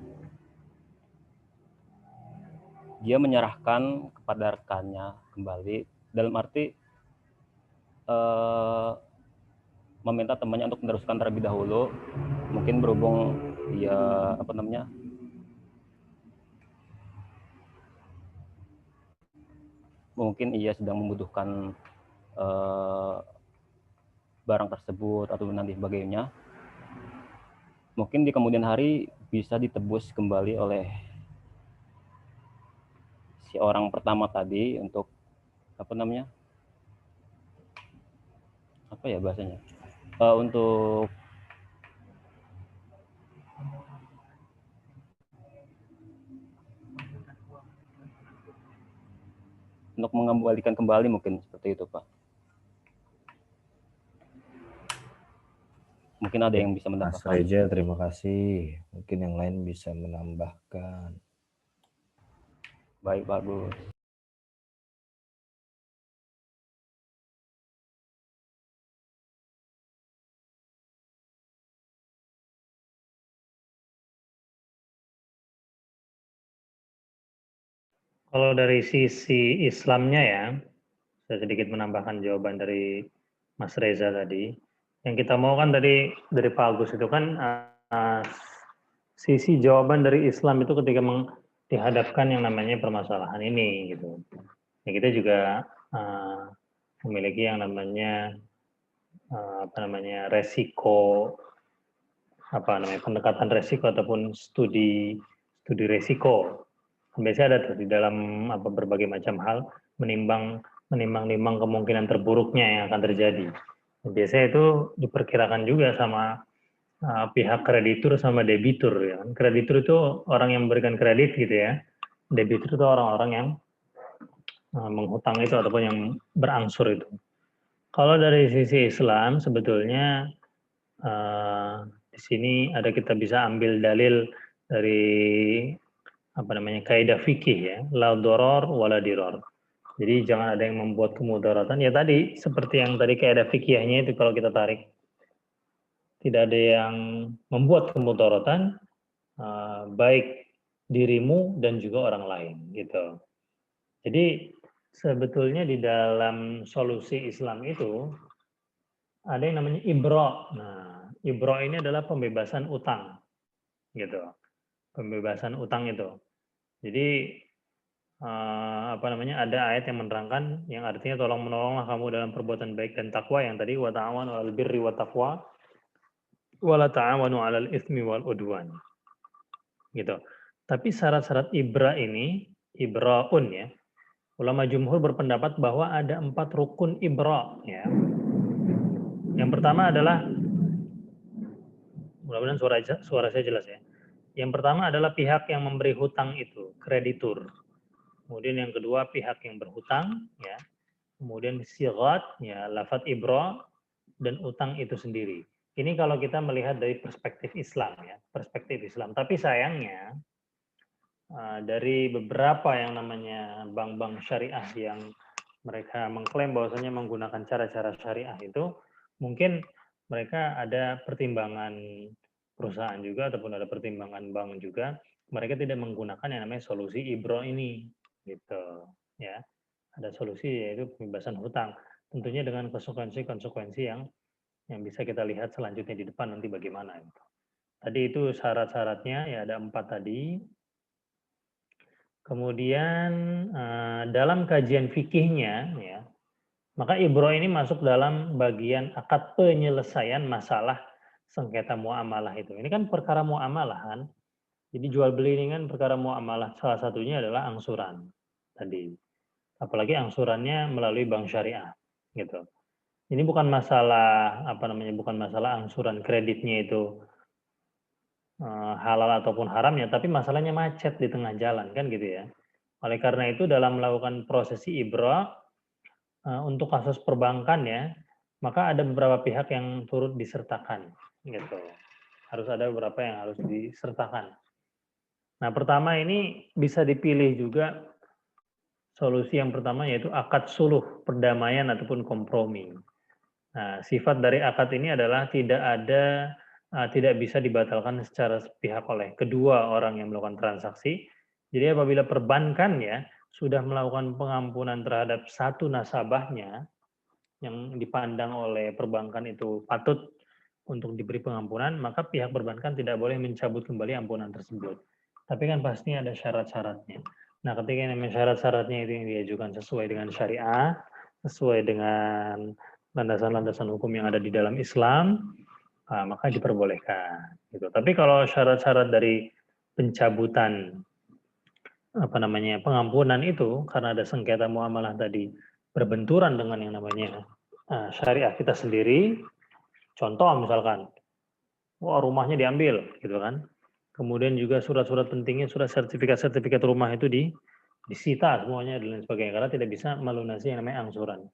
dia menyerahkan kepada rekannya kembali, dalam arti meminta temannya untuk meneruskan terlebih dahulu, mungkin berhubung dia mungkin ia sedang membutuhkan barang tersebut atau nanti sebagainya, mungkin di kemudian hari bisa ditebus kembali oleh si orang pertama tadi untuk apa namanya, apa ya bahasanya, untuk mengembalikan kembali, mungkin seperti itu, Pak. Mungkin ada yang bisa Mas menambahkan. Reza, terima kasih. Mungkin yang lain bisa menambahkan. Baik, bagus. Kalau dari sisi Islamnya ya, saya sedikit menambahkan jawaban dari Mas Reza tadi. Yang kita mau kan dari Pak Agus itu kan sisi jawaban dari Islam itu ketika dihadapkan yang namanya permasalahan ini gitu. Ya, kita juga memiliki yang namanya resiko, pendekatan resiko ataupun studi resiko. Biasanya ada tuh di dalam berbagai macam hal menimbang kemungkinan terburuknya yang akan terjadi. Biasanya itu diperkirakan juga sama pihak kreditur sama debitur ya. Kreditur itu orang yang memberikan kredit gitu ya. Debitur itu orang-orang yang menghutang itu ataupun yang berangsur itu. Kalau dari sisi Islam sebetulnya di sini kita bisa ambil dalil dari kaidah fikih ya, la doror wala diror. Jadi jangan ada yang membuat kemudaratan. Ya tadi seperti yang tadi kaidah fikihnya itu kalau kita tarik, tidak ada yang membuat kemudaratan baik dirimu dan juga orang lain gitu. Jadi sebetulnya di dalam solusi Islam itu ada yang namanya ibra. Nah, ibra ini adalah pembebasan utang gitu. Pembebasan utang itu. Jadi ada ayat yang menerangkan yang artinya tolong menolonglah kamu dalam perbuatan baik dan takwa yang tadi wa ta'awanu 'alal birri wat taqwa wa la ta'awanu 'alal itsmi wal udwan. Gitu. Tapi syarat-syarat ibra ini, ibraun ya. Ulama jumhur berpendapat bahwa ada 4 rukun ibra ya. Yang pertama adalah, mudah-mudahan suara saya jelas ya. Yang pertama adalah pihak yang memberi hutang itu, kreditur. Kemudian yang kedua pihak yang berhutang ya. Kemudian sighat ya, lafaz ibra dan utang itu sendiri. Ini kalau kita melihat dari perspektif Islam ya, perspektif Islam. Tapi sayangnya dari beberapa yang namanya bank-bank syariah yang mereka mengklaim bahwasanya menggunakan cara-cara syariah itu, mungkin mereka ada pertimbangan perusahaan juga ataupun ada pertimbangan bank juga, mereka tidak menggunakan yang namanya solusi ibro ini gitu ya. Ada solusi yaitu pembebasan hutang, tentunya dengan konsekuensi-konsekuensi yang bisa kita lihat selanjutnya di depan nanti bagaimana gitu. Tadi itu syarat-syaratnya ya, ada 4 tadi. Kemudian dalam kajian fikihnya ya, maka ibro ini masuk dalam bagian akad penyelesaian masalah sengketa muamalah itu. Ini kan perkara muamalahan. Jadi jual beli ini kan perkara muamalah, salah satunya adalah angsuran tadi. Apalagi angsurannya melalui bank syariah gitu. Ini bukan masalah bukan masalah angsuran kreditnya itu halal ataupun haramnya, tapi masalahnya macet di tengah jalan kan gitu ya. Oleh karena itu dalam melakukan prosesi ibra untuk kasus perbankan ya, maka ada beberapa pihak yang turut disertakan gitu. Harus ada beberapa yang harus disertakan. Nah, pertama ini bisa dipilih juga solusi yang pertama yaitu akad suluh, perdamaian ataupun kompromi. Nah, sifat dari akad ini adalah tidak bisa dibatalkan secara sepihak oleh kedua orang yang melakukan transaksi. Jadi apabila perbankan ya sudah melakukan pengampunan terhadap satu nasabahnya yang dipandang oleh perbankan itu patut untuk diberi pengampunan, maka pihak perbankan tidak boleh mencabut kembali ampunan tersebut. Tapi kan pasti ada syarat-syaratnya. Nah, ketika namanya syarat-syaratnya itu yang diajukan sesuai dengan syariah, sesuai dengan landasan-landasan hukum yang ada di dalam Islam, maka diperbolehkan. Gitu. Tapi kalau syarat-syarat dari pencabutan pengampunan itu karena ada sengketa muamalah tadi berbenturan dengan yang namanya syariah kita sendiri. Contoh misalkan, rumahnya diambil, gitu kan? Kemudian juga surat-surat pentingnya, surat sertifikat rumah itu disita semuanya dan lain sebagainya karena tidak bisa melunasi yang namanya angsuran.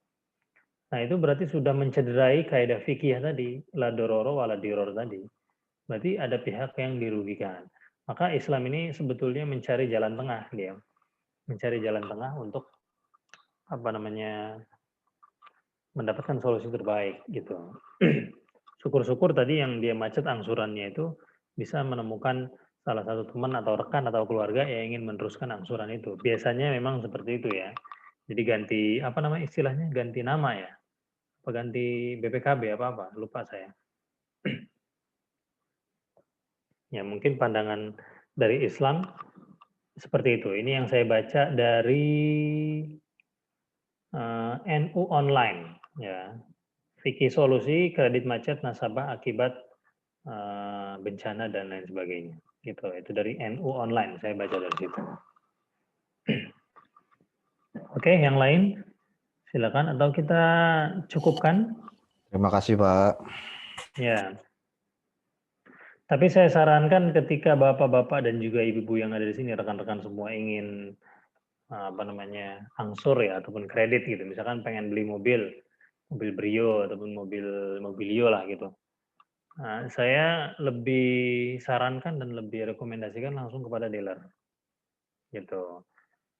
Nah, itu berarti sudah mencederai kaidah fikih tadi, la dororo wala diror tadi. Berarti ada pihak yang dirugikan. Maka Islam ini sebetulnya mencari jalan tengah, dia. Mencari jalan tengah untuk mendapatkan solusi terbaik gitu. Syukur-syukur tadi yang dia macet angsurannya itu bisa menemukan salah satu teman atau rekan atau keluarga yang ingin meneruskan angsuran itu. Biasanya memang seperti itu ya. Jadi ganti istilahnya ganti nama ya. Apa ganti BPKB apa lupa saya. Ya mungkin pandangan dari Islam seperti itu. Ini yang saya baca dari NU Online ya. Fikih solusi kredit macet nasabah akibat bencana dan lain sebagainya. Gitu. Itu dari NU Online, saya baca dari situ. Oke, yang lain silakan atau kita cukupkan. Terima kasih, Pak. Ya. Tapi saya sarankan ketika bapak-bapak dan juga ibu-ibu yang ada di sini, rekan-rekan semua ingin angsur ya ataupun kredit gitu. Misalkan pengen beli mobil Brio ataupun mobilio lah gitu. Nah, saya lebih sarankan dan lebih rekomendasikan langsung kepada dealer. Gitu.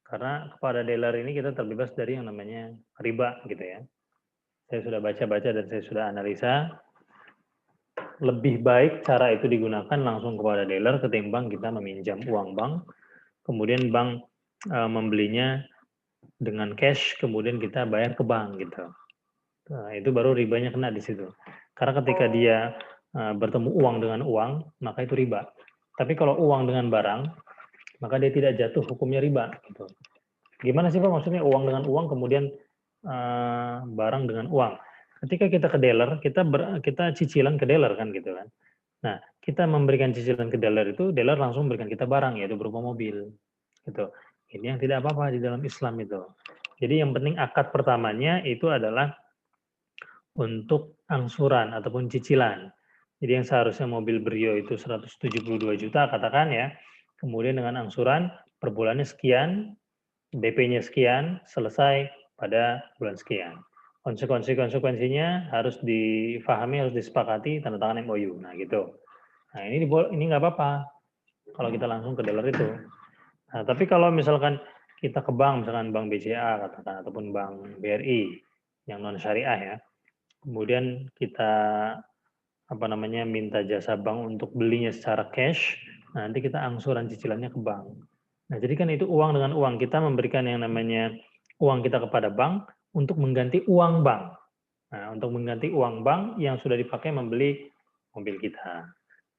Karena kepada dealer ini kita terbebas dari yang namanya riba gitu ya. Saya sudah baca-baca dan saya sudah analisa. Lebih baik cara itu digunakan langsung kepada dealer ketimbang kita meminjam uang bank. Kemudian bank membelinya dengan cash, kemudian kita bayar ke bank gitu. Nah, itu baru ribanya kena di situ. Karena ketika dia bertemu uang dengan uang, maka itu riba. Tapi kalau uang dengan barang, maka dia tidak jatuh hukumnya riba. Gitu. Gimana sih Pak maksudnya uang dengan uang, kemudian barang dengan uang? Ketika kita ke dealer, kita cicilan ke dealer kan gitu kan. Nah, kita memberikan cicilan ke dealer itu, dealer langsung memberikan kita barang, yaitu berupa mobil. Gitu. Ini yang tidak apa-apa di dalam Islam itu. Jadi yang penting akad pertamanya itu adalah untuk angsuran ataupun cicilan. Jadi yang seharusnya mobil Brio itu 172 juta katakan ya, kemudian dengan angsuran per bulannya sekian, DP-nya sekian, selesai pada bulan sekian. Konsekuensinya harus difahami, harus disepakati, tanda tangan MOU. Nah gitu. Nah ini nggak apa-apa kalau kita langsung ke dealer itu. Nah tapi kalau misalkan kita ke bank, misalkan bank BCA katakan ataupun bank BRI yang non syariah ya, kemudian kita minta jasa bank untuk belinya secara cash, nah, nanti kita angsuran cicilannya ke bank. Nah, jadi kan itu uang dengan uang, kita memberikan yang namanya uang kita kepada bank untuk mengganti uang bank. Nah, untuk mengganti uang bank yang sudah dipakai membeli mobil kita.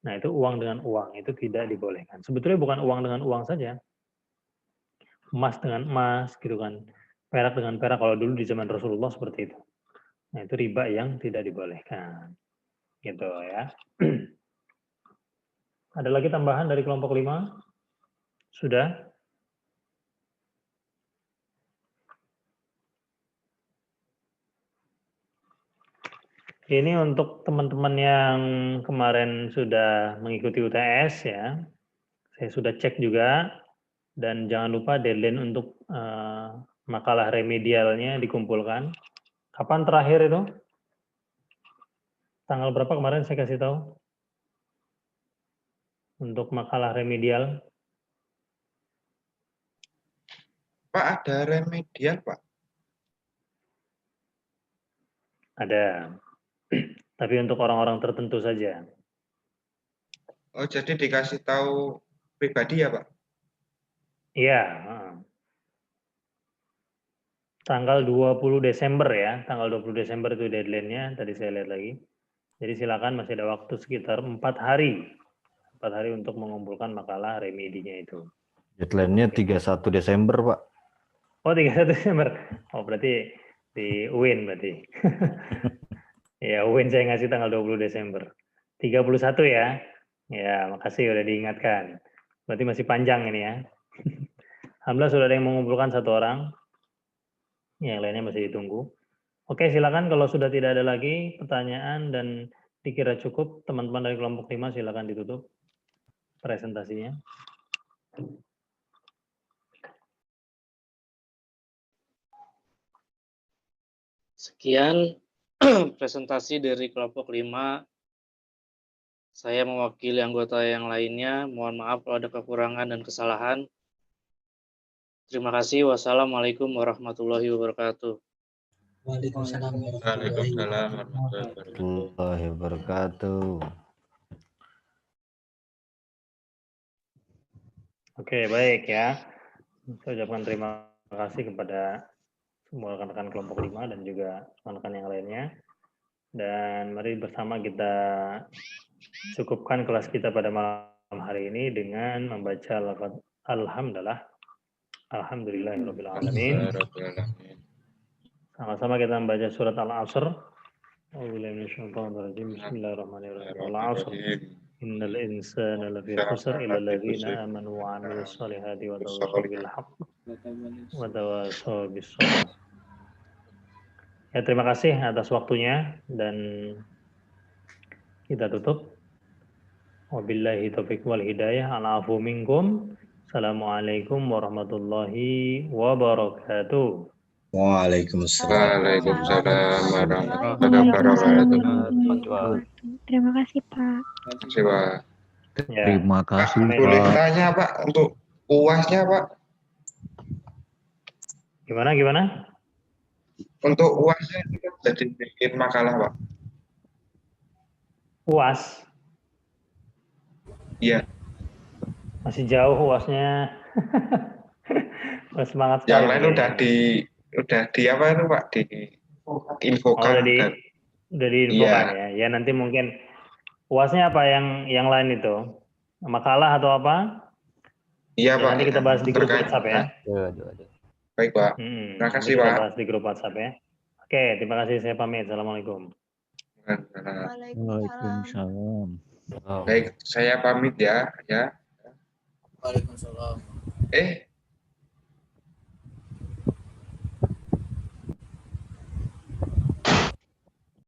Nah, itu uang dengan uang, itu tidak dibolehkan. Sebetulnya bukan uang dengan uang saja. Emas dengan emas, gitu kan. Perak dengan perak, kalau dulu di zaman Rasulullah seperti itu. Nah, itu riba yang tidak dibolehkan. Gitu ya. Ada lagi tambahan dari kelompok 5? Sudah? Ini untuk teman-teman yang kemarin sudah mengikuti UTS ya. Saya sudah cek juga dan jangan lupa deadline untuk makalah remedialnya dikumpulkan. Kapan terakhir itu? Tanggal berapa kemarin saya kasih tahu? Untuk makalah remedial. Pak, ada remedial, Pak? Ada. Tapi untuk orang-orang tertentu saja. Oh, jadi dikasih tahu pribadi ya, Pak? Iya. Tanggal 20 Desember ya. Tanggal 20 Desember itu deadline-nya. Tadi saya lihat lagi. Jadi silakan masih ada waktu sekitar 4 hari. 4 hari untuk mengumpulkan makalah remedinya itu. Deadline-nya 31 Desember, Pak. Oh, 31 Desember. Oh, berarti di UIN berarti. Ya, UIN saya ngasih tanggal 20 Desember. 31 ya. Ya, makasih udah diingatkan. Berarti masih panjang ini ya. Alhamdulillah sudah ada yang mengumpulkan 1 orang. Yang lainnya masih ditunggu. Oke, silakan kalau sudah tidak ada lagi pertanyaan dan dikira cukup, teman-teman dari kelompok 5 silakan ditutup presentasinya. Sekian presentasi dari kelompok 5. Saya mewakili anggota yang lainnya. Mohon maaf kalau ada kekurangan dan kesalahan. Terima kasih. Wassalamualaikum warahmatullahi wabarakatuh. Waalaikumsalam warahmatullahi wabarakatuh. Oke, baik ya. Saya ucapkan terima kasih kepada semua rekan-rekan kelompok 5 dan juga rekan-rekan yang lainnya. Dan mari bersama kita cukupkan kelas kita pada malam hari ini dengan membaca lafaz alhamdulillah. Alhamdulillahirabbil alamin. Sama-sama kita membaca surat Al-Asr. Bismillahirrahmanirrahim. Al-Asr. Innal insana lafi khusr illa alladziina aamanu wa 'amilus shalihati wa tawassaw bil haqq wa tawassaw bis sabr. Ya, terima kasih atas waktunya dan kita tutup. Wabillahi taufiq wal hidayah. Al-'afwu minkum. Assalamualaikum warahmatullahi wabarakatuh. Waalaikumsalam. Terima kasih, Pak. Ya. Terima kasih, Boleh Pak. tanya, Pak, untuk UASnya, Pak? Gimana? Untuk UASnya kita sudah dibikin makalah, Pak? UAS? Iya. Masih jauh UASnya. Semangat sekali. Yang lain udah di apa itu, Pak? Diinfokan. Udah diinfokan ya. Ya nanti mungkin UASnya apa yang lain itu? Makalah atau apa? Iya, ya, Pak. Nanti kita bahas di grup WhatsApp ya. Baik, Pak. Terima kasih, Pak. Kita bahas di grup WhatsApp ya. Oke, terima kasih. Saya pamit. Assalamualaikum. Waalaikumsalam. Baik, saya pamit ya. Waalaikumsalam.